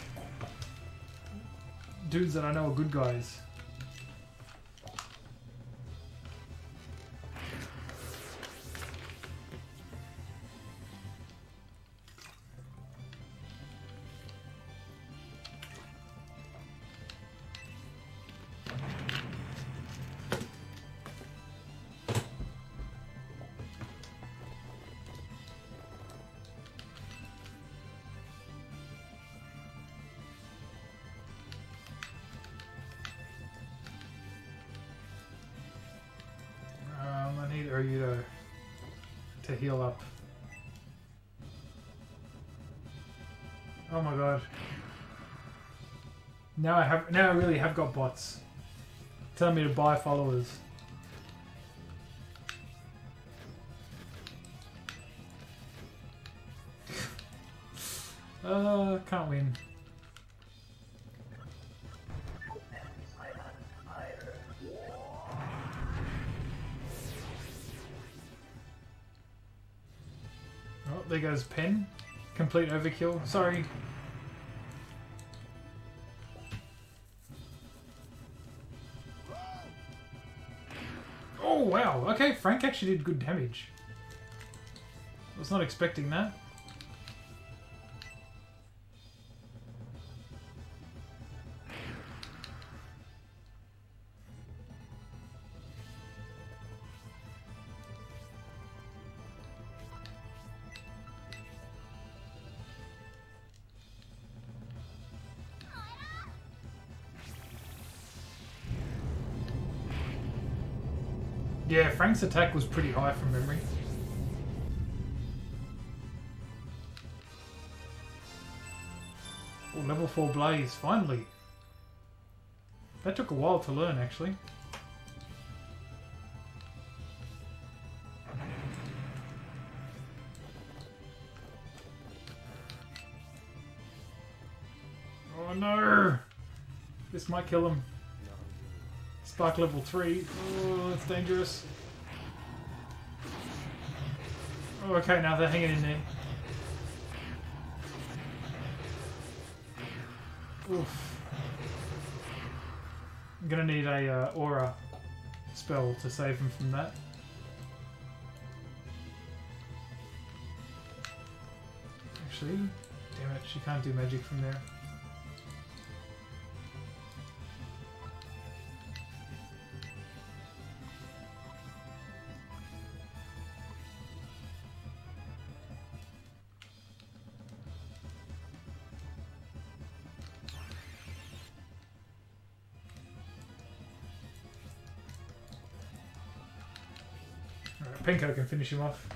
dudes that I know are good guys. Oryudo to heal up. Oh my god. Now I really have got bots telling me to buy followers. Can't win. Oh, there goes Pen. Complete overkill. Sorry. Oh wow, okay, Frank actually did good damage. I was not expecting that. Yeah, Frank's attack was pretty high from memory. Oh, level 4 Blaze, finally. That took a while to learn, actually. Oh no! This might kill him. Spark level 3. Oh, that's dangerous. Oh, okay, now they're hanging in there. Oof. I'm gonna need a aura spell to save him from that. Actually, damn it, she can't do magic from there. Alright, Pinko can finish him off.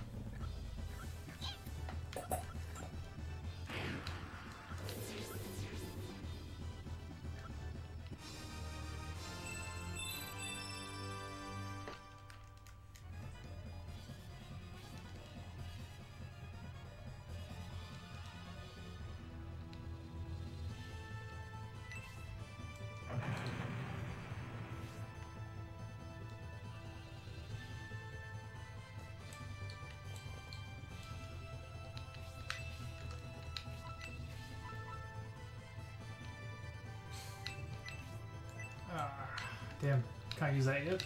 Damn, can't use that yet.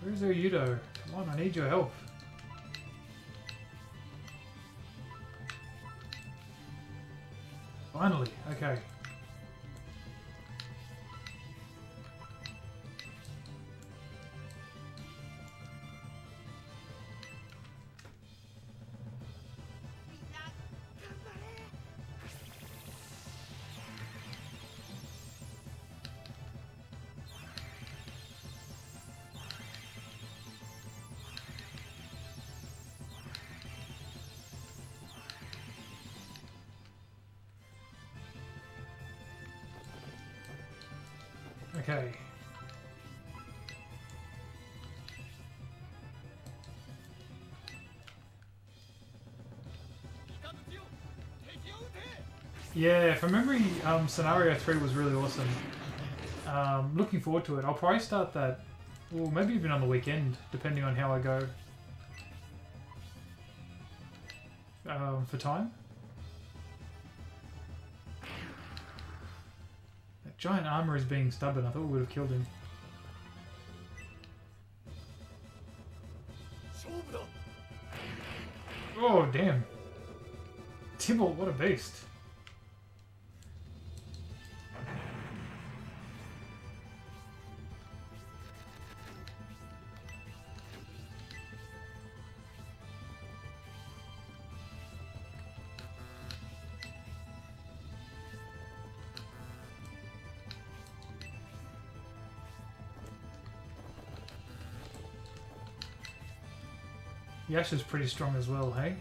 Where's Oryudo? Come on, I need your help. Finally, okay. Okay. Yeah, from memory, Scenario 3 was really awesome. Looking forward to it. I'll probably start that, well, maybe even on the weekend, depending on how I go. For time. That giant armor is being stubborn. I thought we would have killed him. Oh, damn. Tibble, what a beast. Yasha's pretty strong as well, hey?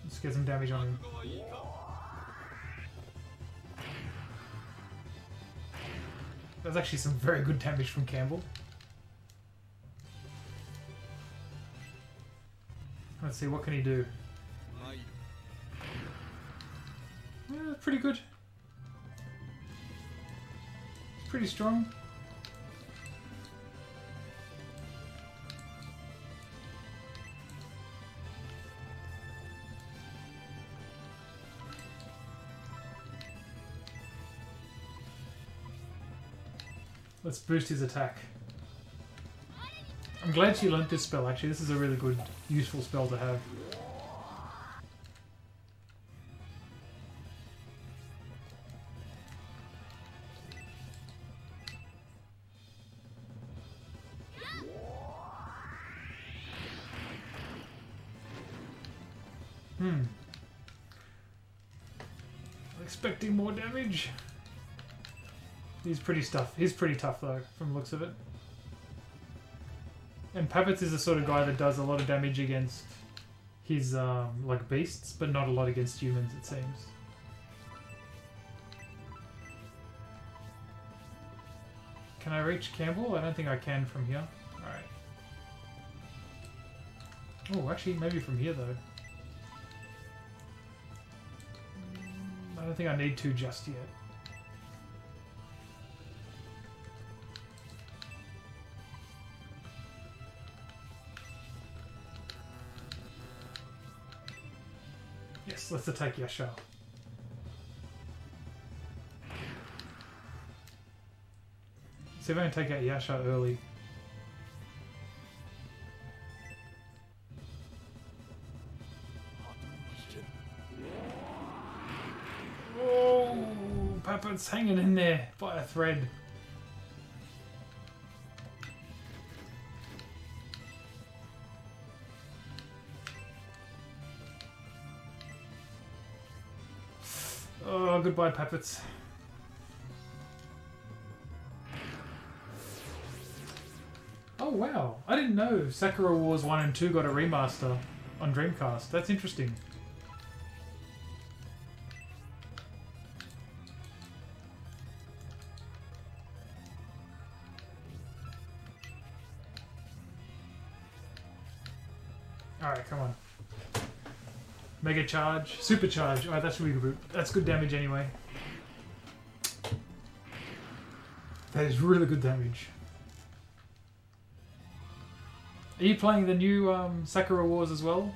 Let's get some damage on him. That's actually some very good damage from Campbell. Let's see, what can he do? Yeah, pretty good. It's pretty strong. Let's boost his attack. I'm glad she learnt this spell actually. This is a really good, useful spell to have. I'm expecting more damage. He's pretty tough though, from the looks of it. And Pappets is the sort of guy that does a lot of damage against his like beasts, but not a lot against humans, it seems. Can I reach Campbell? I don't think I can from here. Alright. Oh, actually, maybe from here though. I don't think I need to just yet. Yes, let's attack Yasha. See if I can take out Yasha early. Oh, Pappet's hanging in there by a thread. Oh, goodbye, Pappets. Oh, wow. I didn't know Sakura Wars 1 and 2 got a remaster on Dreamcast. That's interesting. Alright, come on. Mega charge, super charge. Alright, that should be good. That's good damage anyway. That is really good damage. Are you playing the new Sakura Wars as well?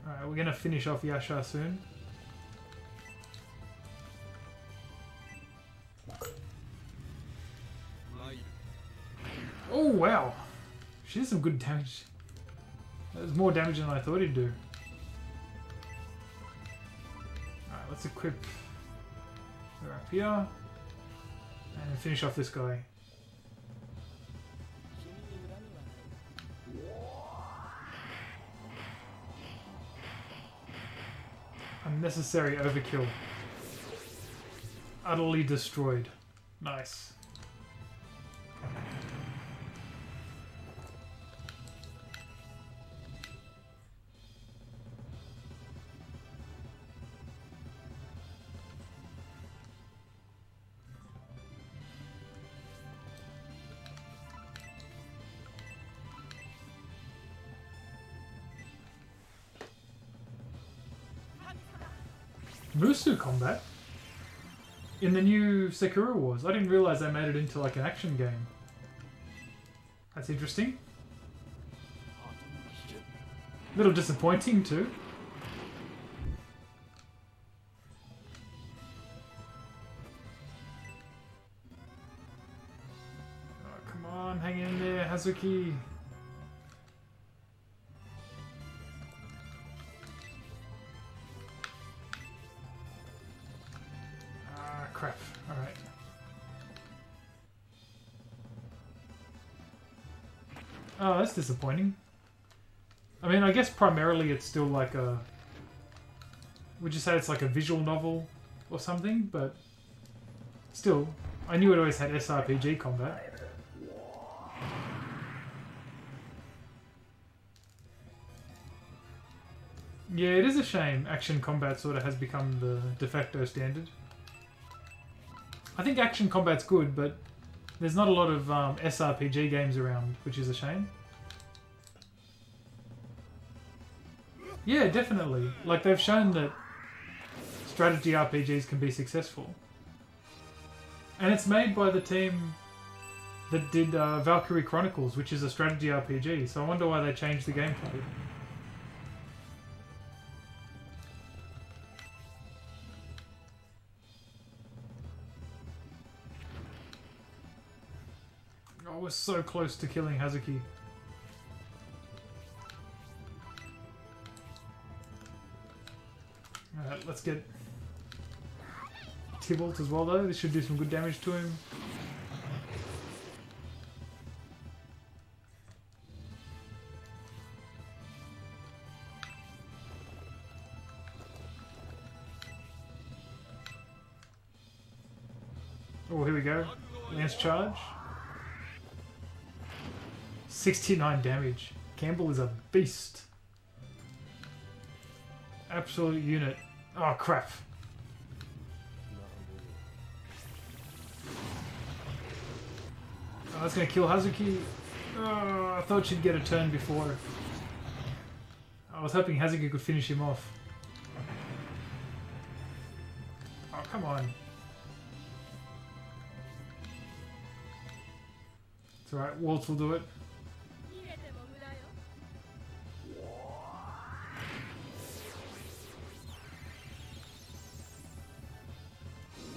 Alright, we're gonna finish off Yasha soon. Oh wow! She did some good damage. That was more damage than I thought he'd do. Alright, let's equip her up here. And finish off this guy. Unnecessary overkill. Utterly destroyed. Nice. Musu combat in the new Sakura Wars. I didn't realize they made it into like an action game. That's interesting. A little disappointing too. Oh, come on, hang in there, Hazuki. Crap. Alright. Oh, that's disappointing. I mean, I guess primarily it's still like a... Would you say it's like a visual novel or something? But still, I knew it always had SRPG combat. Yeah, it is a shame action combat sort of has become the de facto standard. I think action combat's good, but there's not a lot of SRPG games around, which is a shame. Yeah, definitely. Like, they've shown that strategy RPGs can be successful. And it's made by the team that did Valkyrie Chronicles, which is a strategy RPG, so I wonder why they changed the gameplay. Oh, we're so close to killing Hazuki. Alright, let's get Tybalt as well though. This should do some good damage to him. Oh, here we go. Lance charge. 69 damage. Campbell is a beast. Absolute unit. Oh, crap. Oh, that's going to kill Hazuki. Oh, I thought she'd get a turn before. I was hoping Hazuki could finish him off. Oh, come on. It's alright, Waltz will do it.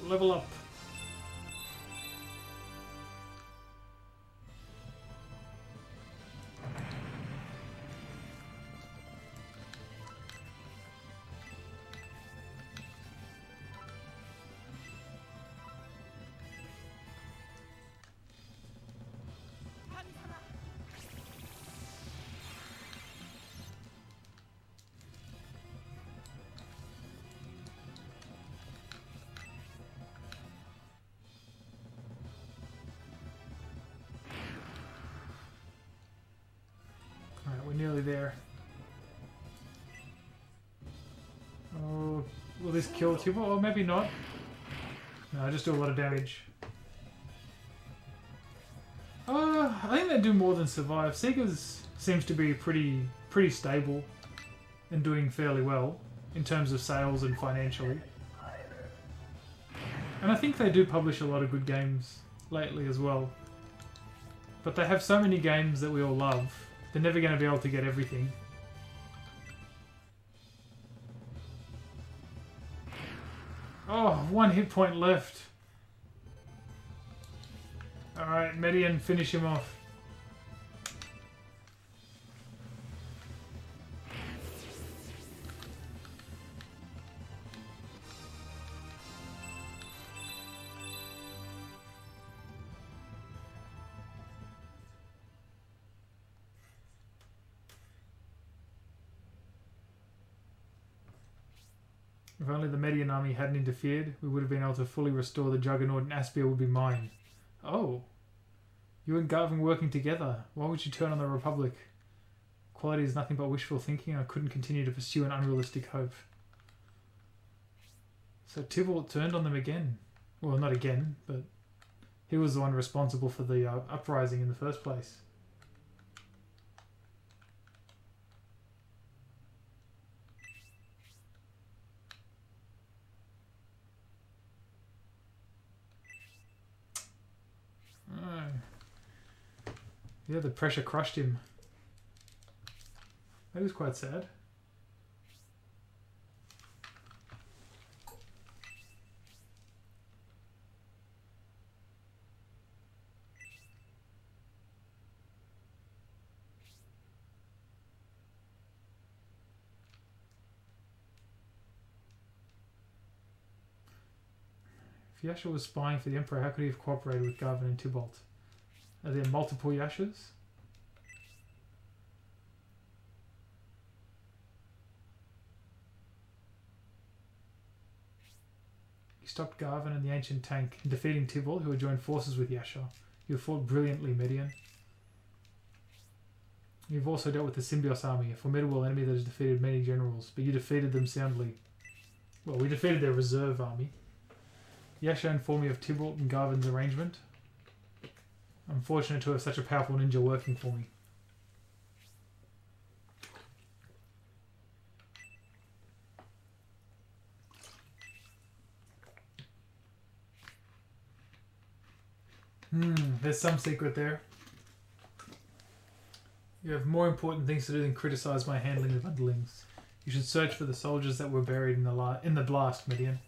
Level up. Alright, we're nearly there. Oh, will this kill Tuba? Or maybe not. No, just do a lot of damage. I think they do more than survive. Sega's seems to be pretty stable and doing fairly well in terms of sales and financially. And I think they do publish a lot of good games lately as well. But they have so many games that we all love. They're never going to be able to get everything. Oh, 1 hit point left. Alright, Median, finish him off. If only the Median army hadn't interfered, we would have been able to fully restore the Juggernaut and Aspia would be mine. Oh. You and Garvin working together. Why would you turn on the Republic? Quality is nothing but wishful thinking. I couldn't continue to pursue an unrealistic hope. So Tybalt turned on them again. Well, not again, but he was the one responsible for the uprising in the first place. Yeah, the pressure crushed him. That was quite sad. If Yasha was spying for the Emperor, how could he have cooperated with Garvin and Tybalt? Are there multiple Yashas? You stopped Garvin and the ancient tank, defeating Tybalt, who had joined forces with Yasha. You fought brilliantly, Median. You've also dealt with the Symbios army, a formidable enemy that has defeated many generals, but you defeated them soundly. Well, we defeated their reserve army. Yasha informed me of Tybalt and Garvin's arrangement. I'm fortunate to have such a powerful ninja working for me. There's some secret there. You have more important things to do than criticize my handling of underlings. You should search for the soldiers that were buried in the blast, Midian.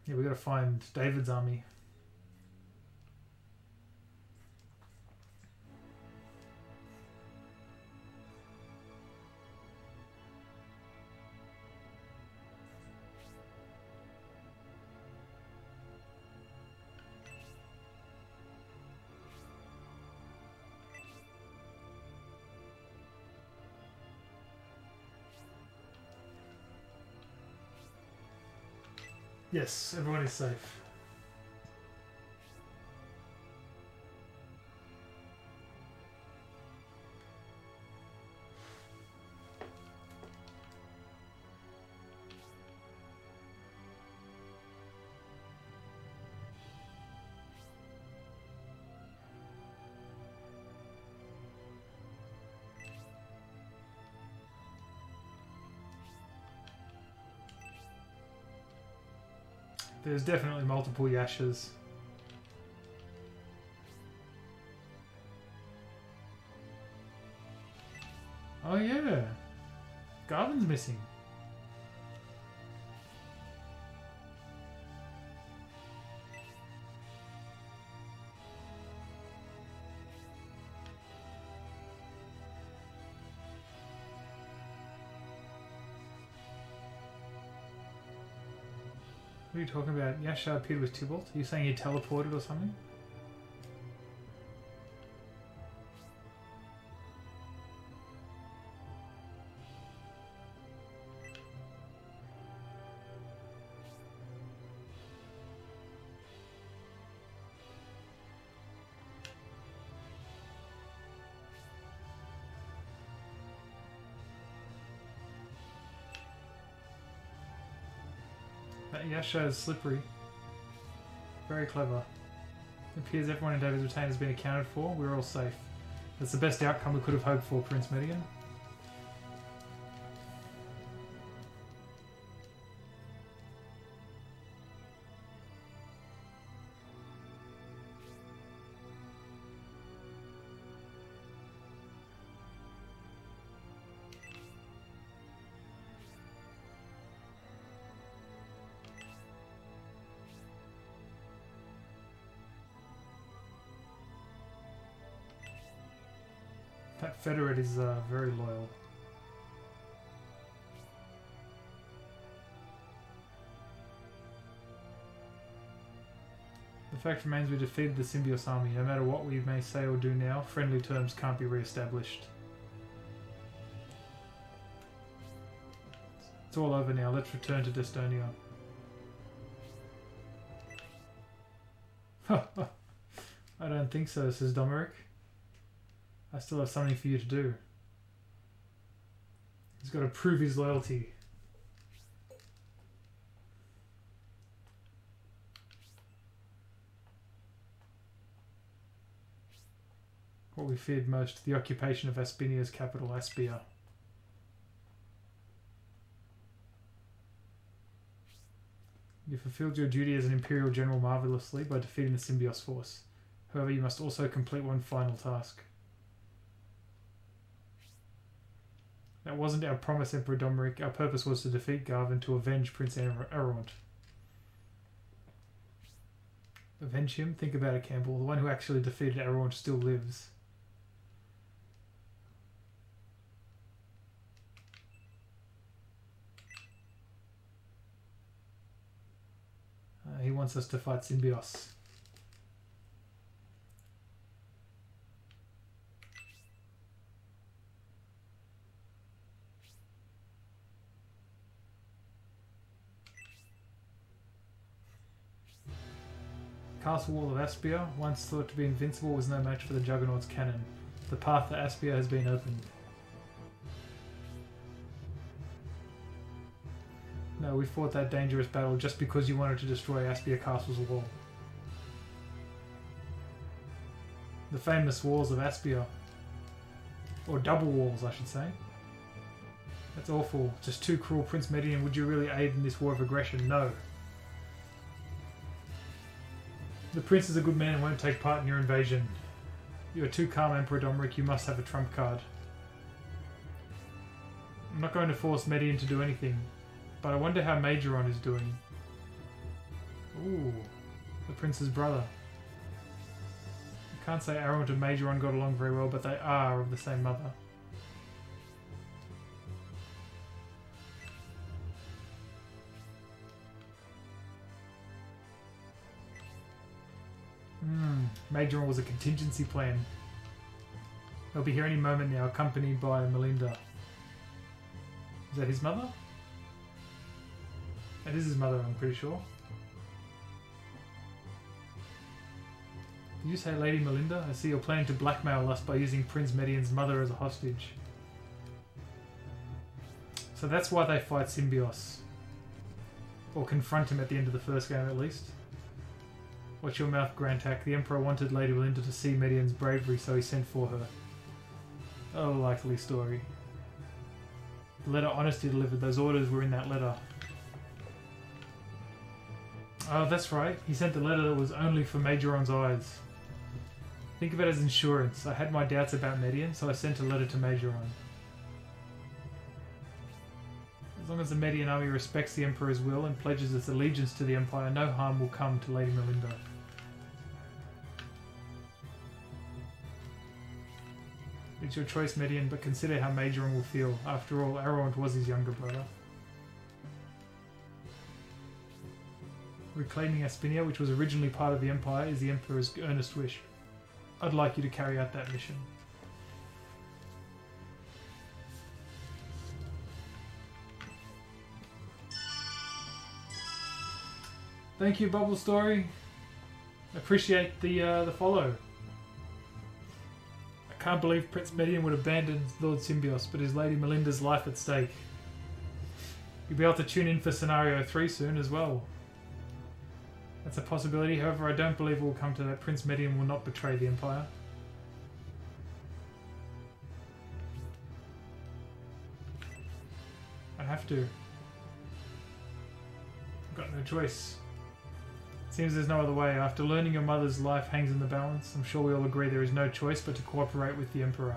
Yeah, we gotta find David's army. Yes, everyone is safe. There's definitely multiple Yashas. Oh yeah, Garvin's missing. What are you talking about? Yasha appeared with Tybalt? Are you saying he teleported or something? That Yasha is slippery. Very clever. It appears everyone in David's retain has been accounted for. We're all safe. That's the best outcome we could have hoped for, Prince Median. That Federate is very loyal. The fact remains we defeated the Symbios army. No matter what we may say or do now, friendly terms can't be re-established. It's all over now. Let's return to Destonia. I don't think so, says Domeric. I still have something for you to do. He's got to prove his loyalty. What we feared most, the occupation of Aspinia's capital, Aspia. You fulfilled your duty as an Imperial General marvellously by defeating the Symbios force. However, you must also complete one final task. That wasn't our promise, Emperor Domeric. Our purpose was to defeat Garvin to avenge Prince Aront. Avenge him? Think about it, Campbell. The one who actually defeated Aront still lives. He wants us to fight Symbios. Castle wall of Aspia, once thought to be invincible, was no match for the Juggernaut's cannon. The path to Aspia has been opened. No, we fought that dangerous battle just because you wanted to destroy Aspia Castle's wall. The famous walls of Aspia. Or double walls, I should say. That's awful. Just too cruel. Prince Median, would you really aid in this war of aggression? No. The prince is a good man and won't take part in your invasion. You are too calm, Emperor Domeric. You must have a trump card. I'm not going to force Median to do anything, but I wonder how Majoron is doing. Ooh, the prince's brother. I can't say Aront and Majoron got along very well, but they are of the same mother. Majoron was a contingency plan. He'll be here any moment now, accompanied by Melinda. Is that his mother? That is his mother, I'm pretty sure. Did you say Lady Melinda? I see you're planning to blackmail us by using Prince Median's mother as a hostage. So that's why they fight Symbios. Or confront him at the end of the first game, at least. Watch your mouth, Grantak. The Emperor wanted Lady Melinda to see Median's bravery, so he sent for her. Oh, likely story. The letter Honesty delivered. Those orders were in that letter. Oh, that's right. He sent the letter that was only for Majoron's eyes. Think of it as insurance. I had my doubts about Median, so I sent a letter to Majoron. As long as the Median army respects the Emperor's will and pledges its allegiance to the Empire, no harm will come to Lady Melinda. It's your choice, Median, but consider how Majoron will feel. After all, Aront was his younger brother. Reclaiming Aspinia, which was originally part of the Empire, is the Emperor's earnest wish. I'd like you to carry out that mission. Thank you, Bubble Story. Appreciate the follow. I can't believe Prince Median would abandon Lord Symbios, but his Lady Melinda's life at stake. You'll be able to tune in for Scenario 3 soon as well. That's a possibility, however I don't believe it will come to that. Prince Median will not betray the Empire. I have to. I've got no choice. Seems there's no other way. After learning your mother's life hangs in the balance, I'm sure we all agree there is no choice but to cooperate with the Emperor.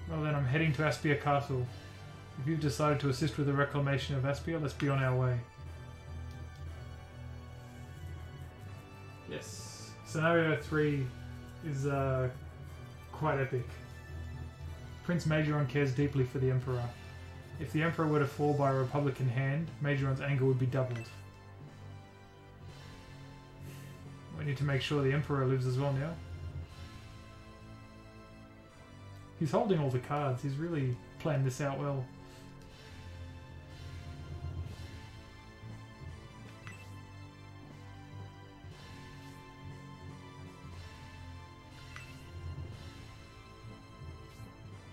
Well then, I'm heading to Aspia Castle. If you've decided to assist with the reclamation of Aspia, let's be on our way. Yes. Scenario 3 is quite epic. Prince Majoron cares deeply for the Emperor. If the Emperor were to fall by a Republican hand, Majoron's anger would be doubled. We need to make sure the Emperor lives as well now. He's holding all the cards. He's really planned this out well.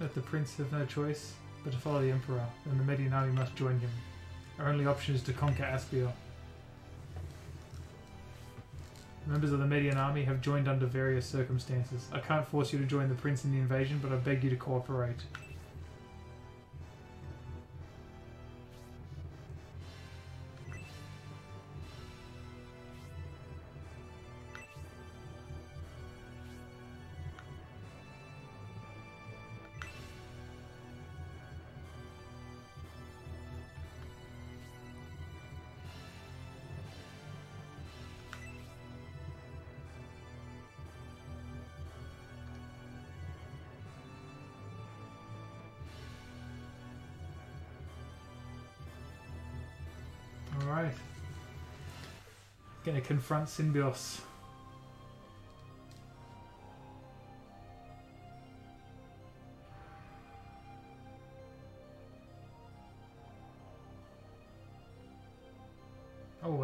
Let the prince have no choice but to follow the Emperor, and the Median army must join him. Our only option is to conquer Aspia. Members of the Median army have joined under various circumstances. I can't force you to join the prince in the invasion, but I beg you to cooperate. Alright. Gonna confront Symbios. Oh,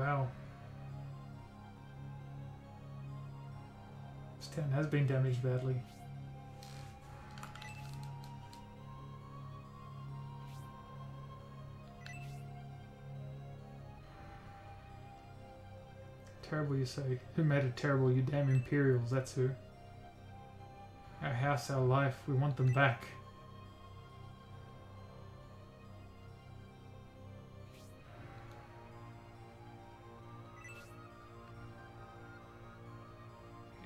town has been damaged badly. Terrible, you say? Who made it terrible? You damn Imperials, that's who. Our house, our life, we want them back.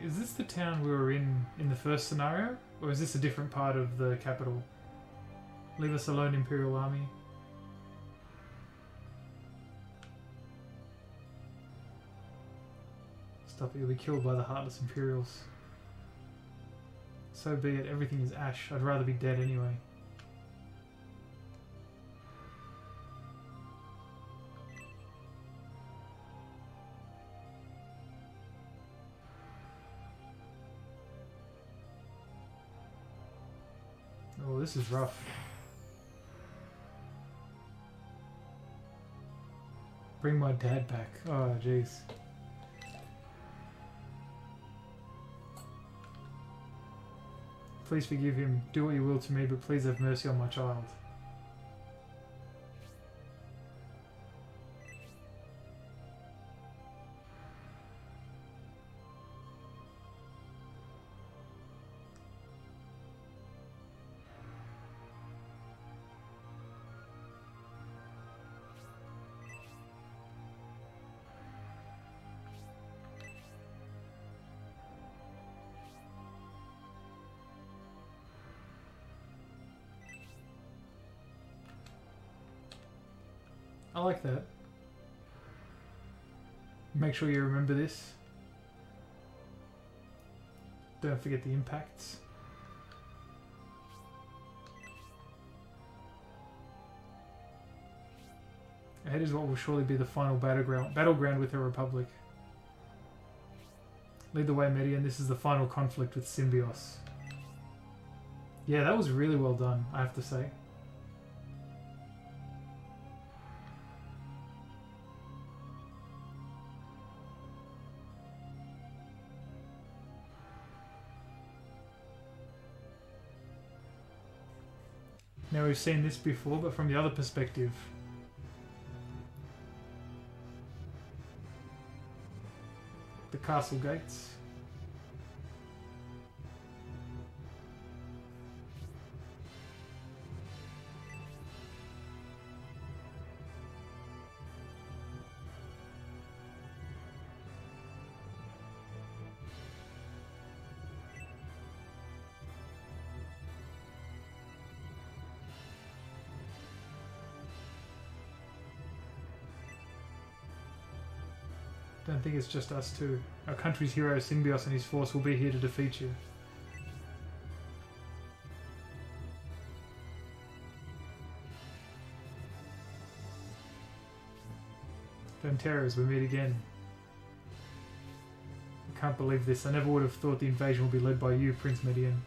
Is this the town we were in the first scenario? Or is this a different part of the capital? Leave us alone, Imperial Army. Stop it, you'll be killed by the heartless Imperials. So be it, everything is ash. I'd rather be dead anyway. Oh, this is rough. Bring my dad back. Oh, jeez. Please forgive him. Do what you will to me, but please have mercy on my child. I like that. Make sure you remember this. Don't forget the impacts. Ahead is what will surely be the final battleground with the Republic. Lead the way, Median. This is the final conflict with Symbios. Yeah, that was really well done, I have to say. Now we've seen this before, but from the other perspective. The castle gates. Don't think it's just us two. Our country's hero, Symbios, and his force will be here to defeat you. Venteras, we meet again. I can't believe this. I never would have thought the invasion would be led by you, Prince Median.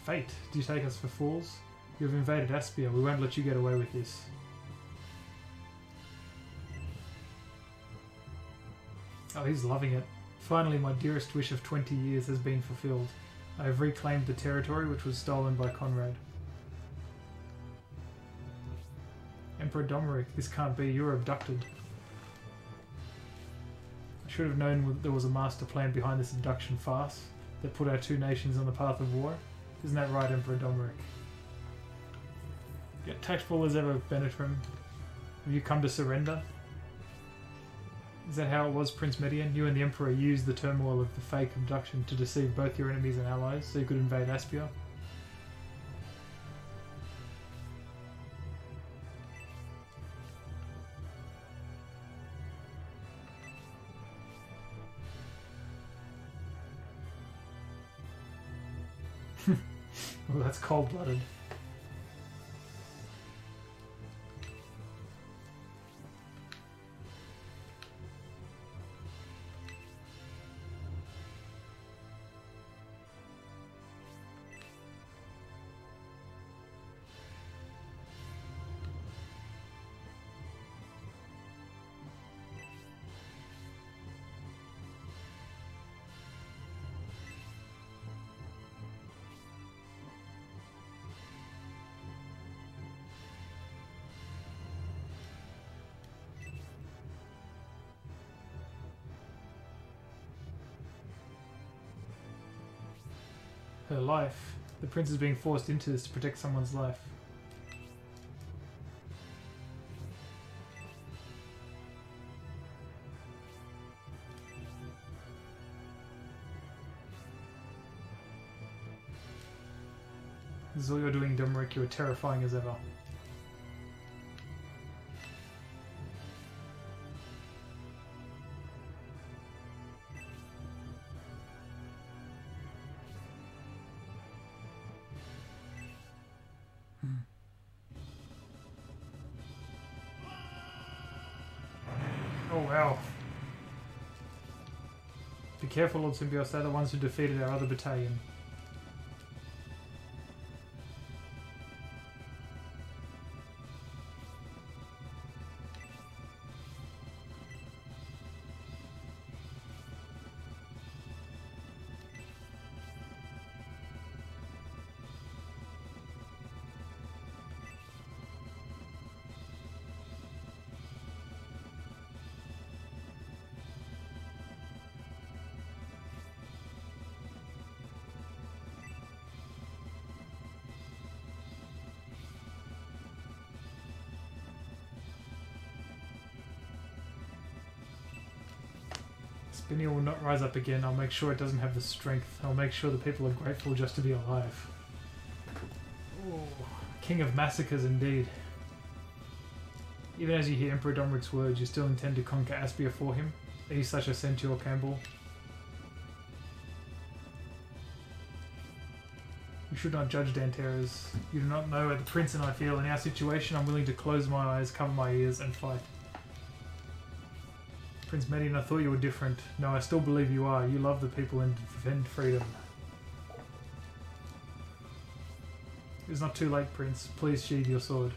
Fate, do you take us for fools? You have invaded Aspia. We won't let you get away with this. Oh, he's loving it. Finally, my dearest wish of 20 years has been fulfilled. I have reclaimed the territory which was stolen by Conrad. Emperor Domeric, this can't be. You were abducted. I should have known there was a master plan behind this abduction farce that put our two nations on the path of war. Isn't that right, Emperor Domeric? Yeah, tactful as ever, Benetrim. Have you come to surrender? Is that how it was, Prince Median? You and the Emperor used the turmoil of the fake abduction to deceive both your enemies and allies so you could invade Aspia? Well, that's cold-blooded. her life. The prince is being forced into this to protect someone's life. This is all you're doing, Domeric. You are terrifying as ever. Oh wow. Be careful, Lord Symbios, they're the ones who defeated our other battalion. Spinny will not rise up again. I'll make sure it doesn't have the strength. I'll make sure the people are grateful just to be alive. Ooh, King of massacres indeed. Even as you hear Emperor Domeric's words, you still intend to conquer Aspia for him? Are you such a centaur, Campbell? You should not judge Danteras. You do not know what the prince and I feel. In our situation, I'm willing to close my eyes, cover my ears, and fight. Prince Median, I thought you were different. No, I still believe you are. You love the people and defend freedom. It's not too late, Prince. Please sheathe your sword.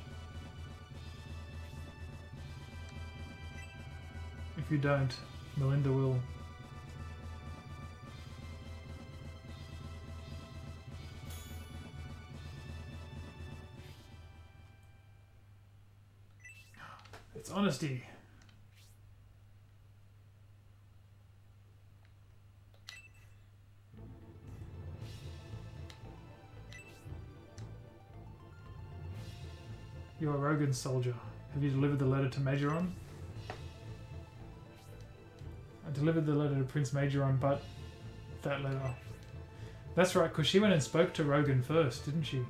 If you don't, Melinda will. It's honesty. You are Rogan's soldier. Have you delivered the letter to Majoron? I delivered the letter to Prince Majoron, but that letter. That's right, because she went and spoke to Rogan first, didn't she?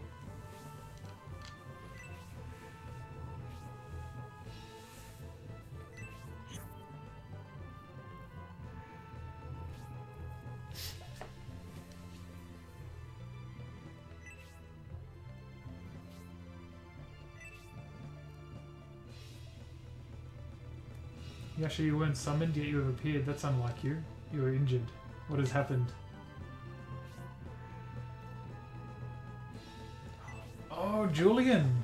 Yasha, you weren't summoned, yet you have appeared. That's unlike you. You are injured. What has happened? Oh, Julian!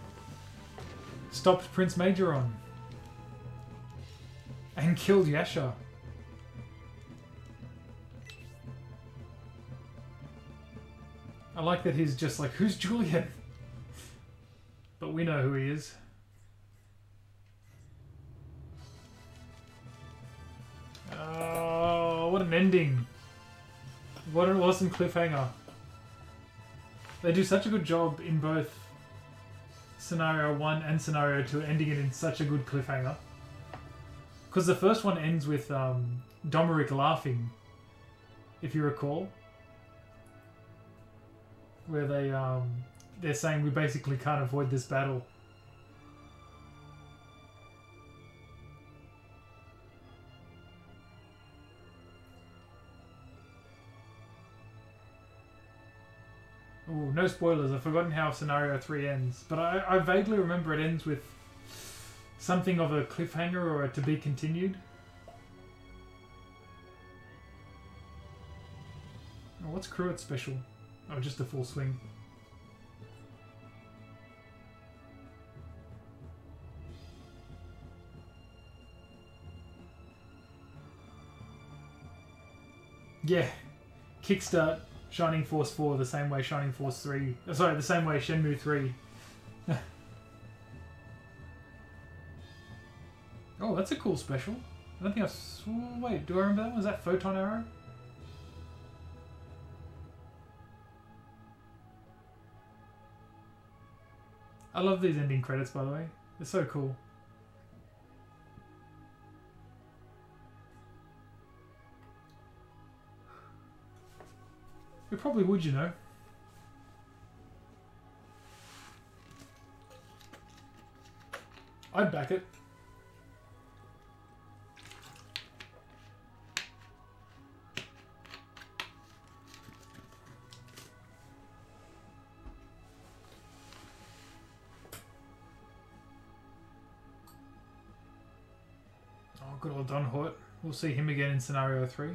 Stopped Prince Majoron. And killed Yasha. I like that he's just like, who's Julian? But we know who he is. Oh, what an ending. What an awesome cliffhanger. They do such a good job in both Scenario 1 and Scenario 2, ending it in such a good cliffhanger. Because the first one ends with Domeric laughing, if you recall. Where they're saying we basically can't avoid this battle. Oh, no spoilers. I've forgotten how Scenario 3 ends. But I vaguely remember it ends with something of a cliffhanger or a to be continued. Oh, what's Cruet special? Oh, just a full swing. Yeah. Kickstart Shining Force 4 the same way Shining Force 3... sorry, the same way Shenmue 3. Oh, that's a cool special. I don't think I've... wait, do I remember that? Was that Photon Arrow? I love these ending credits, by the way. They're so cool. We probably would, you know. I'd back it. Oh, good old Don Hort. We'll see him again in Scenario 3.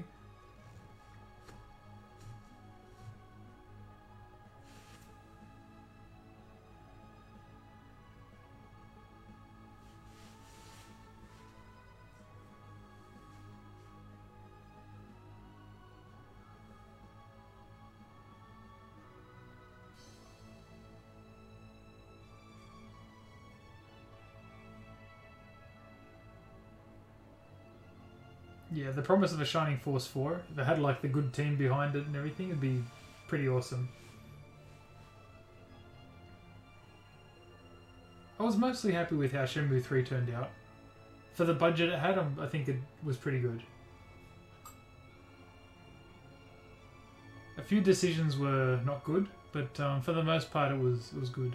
Yeah, the promise of a Shining Force 4, if it had like the good team behind it and everything, it'd be pretty awesome. I was mostly happy with how Shenmue 3 turned out. For the budget it had, I think it was pretty good. A few decisions were not good, but for the most part it was good.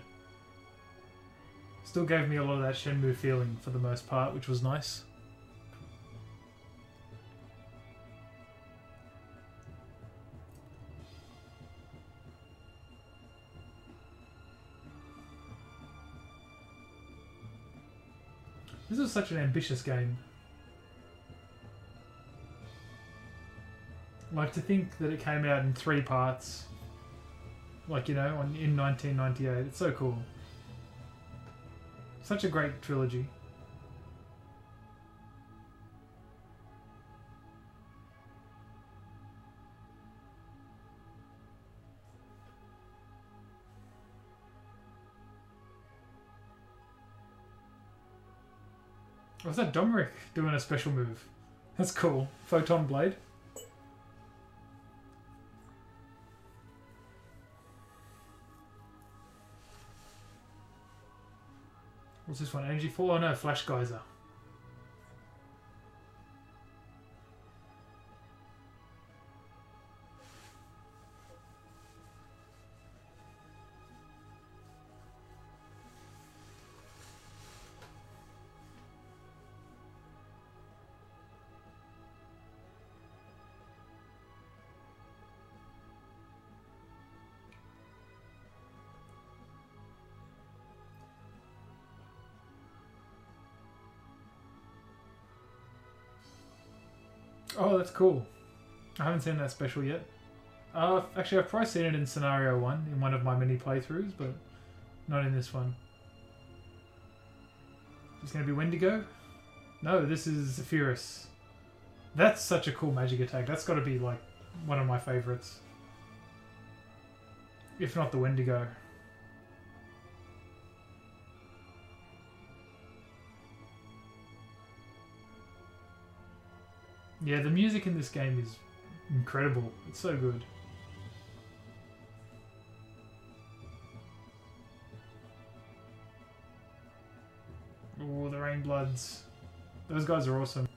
Still gave me a lot of that Shenmue feeling for the most part, which was nice. This was such an ambitious game. Like, to think that it came out in 3 parts, like, you know, in 1998. It's so cool. Such a great trilogy. Was that Domeric doing a special move? That's cool. Photon Blade. What's this one? Energy Fall? Oh no, Flash Geyser. Oh, that's cool. I haven't seen that special yet. Actually, I've probably seen it in Scenario 1 in one of my mini playthroughs, but not in this one. It's going to be Wendigo? No, this is Zephyrus. That's such a cool magic attack. That's got to be, like, one of my favourites. If not the Wendigo. Yeah, the music in this game is incredible. It's so good. Oh, the Rainbloods. Those guys are awesome.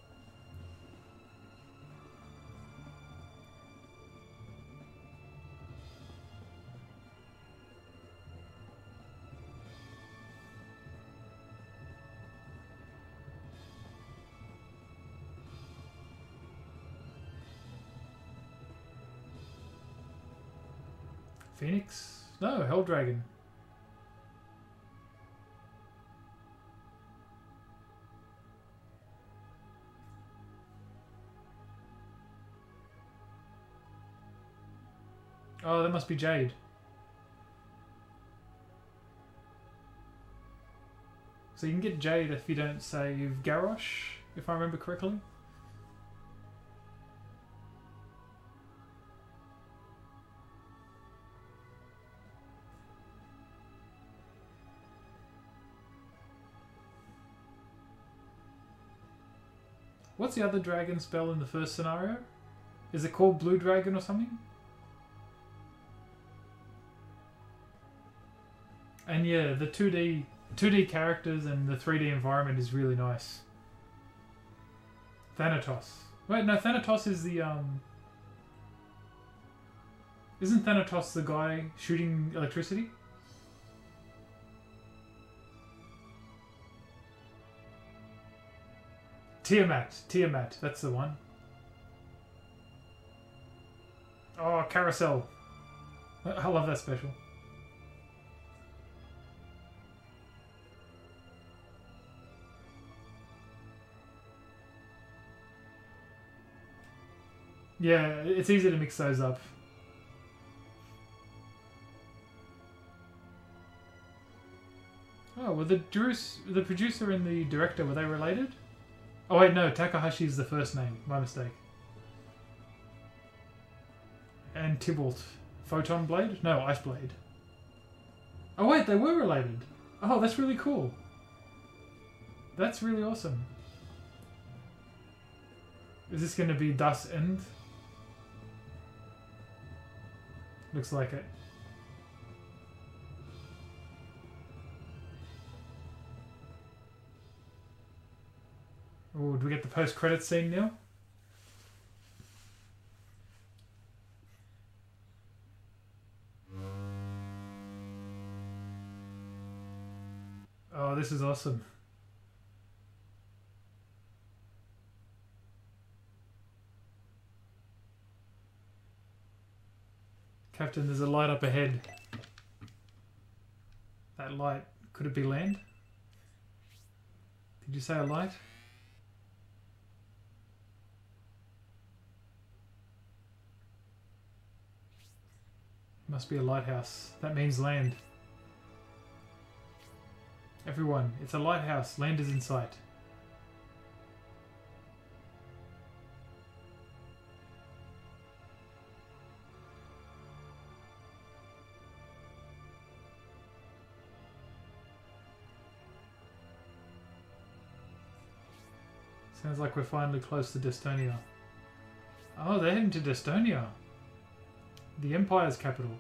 Phoenix? No, Helldragon. Oh, that must be Jade. So you can get Jade if you don't save Garrosh, if I remember correctly. What's the other dragon spell in the first scenario? Is it called Blue Dragon or something? And yeah, the 2D characters and the 3D environment is really nice. Thanatos. Wait, no, Thanatos is the Isn't Thanatos the guy shooting electricity? Tiamat, that's the one. Oh, Carousel. I love that special. Yeah, it's easy to mix those up. Oh, well, the producer and the director, were they related? Oh wait, no, Takahashi's the first name. My mistake. And Tybalt. Photon Blade? No, Ice Blade. Oh wait, they were related. Oh, that's really cool. That's really awesome. Is this going to be Das End? Looks like it. Oh, do we get the post-credits scene now? Oh, this is awesome. Captain, there's a light up ahead. That light, could it be land? Did you say a light? Must be a lighthouse. That means land. Everyone, it's a lighthouse. Land is in sight. Sounds like we're finally close to Destonia. Oh, they're heading to Destonia. The Empire's capital.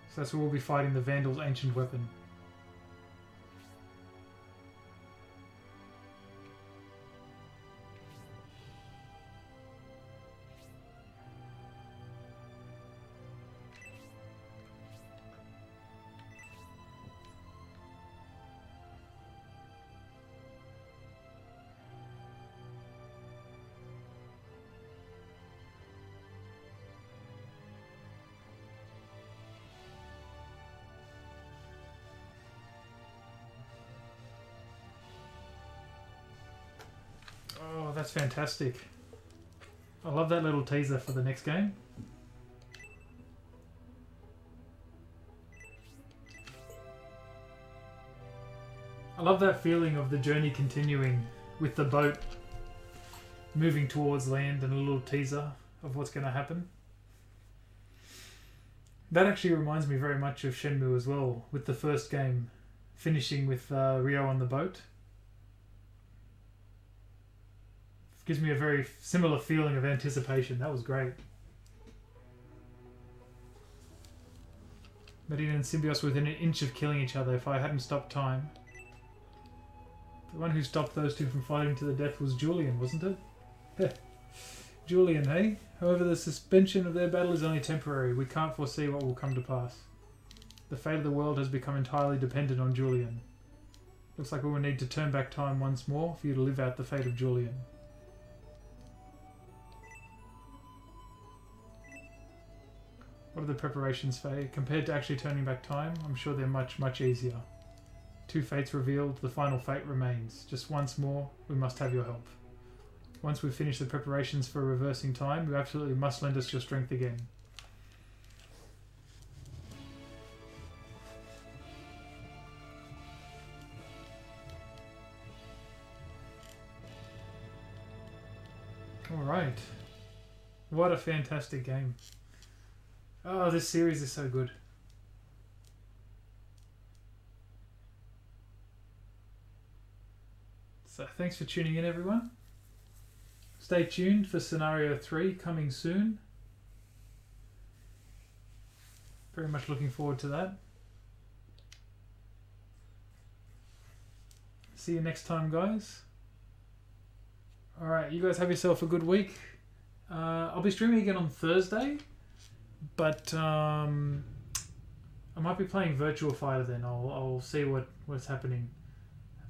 So that's where we'll be fighting the Vandals' ancient weapon. Oh, that's fantastic. I love that little teaser for the next game. I love that feeling of the journey continuing with the boat moving towards land and a little teaser of what's going to happen. That actually reminds me very much of Shenmue as well, with the first game finishing with Ryo on the boat. Gives me a very similar feeling of anticipation. That was great. Medina and Symbios within an inch of killing each other if I hadn't stopped time. The one who stopped those two from fighting to the death was Julian, wasn't it? Julian, hey? However, the suspension of their battle is only temporary. We can't foresee what will come to pass. The fate of the world has become entirely dependent on Julian. Looks like we will need to turn back time once more for you to live out the fate of Julian. What are the preparations, Faye? Compared to actually turning back time, I'm sure they're much, much easier. Two fates revealed, the final fate remains. Just once more, we must have your help. Once we've finished the preparations for reversing time, you absolutely must lend us your strength again. Alright. What a fantastic game. Oh, this series is so good. So thanks for tuning in, everyone. Stay tuned for Scenario 3 coming soon. Very much looking forward to that. See you next time, guys. Alright, you guys have yourself a good week. I'll be streaming again on Thursday, but I might be playing Virtua Fighter then. I'll see what's happening.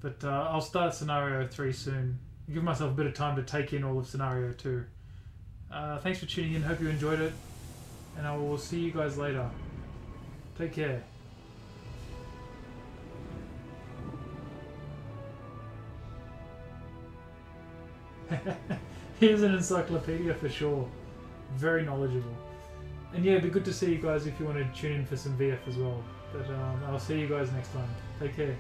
But I'll start Scenario 3 soon. Give myself a bit of time to take in all of Scenario 2. Thanks for tuning in. Hope you enjoyed it. And I will see you guys later. Take care. Here's an encyclopedia for sure. Very knowledgeable. And yeah, it'd be good to see you guys if you want to tune in for some VF as well. But I'll see you guys next time. Take care.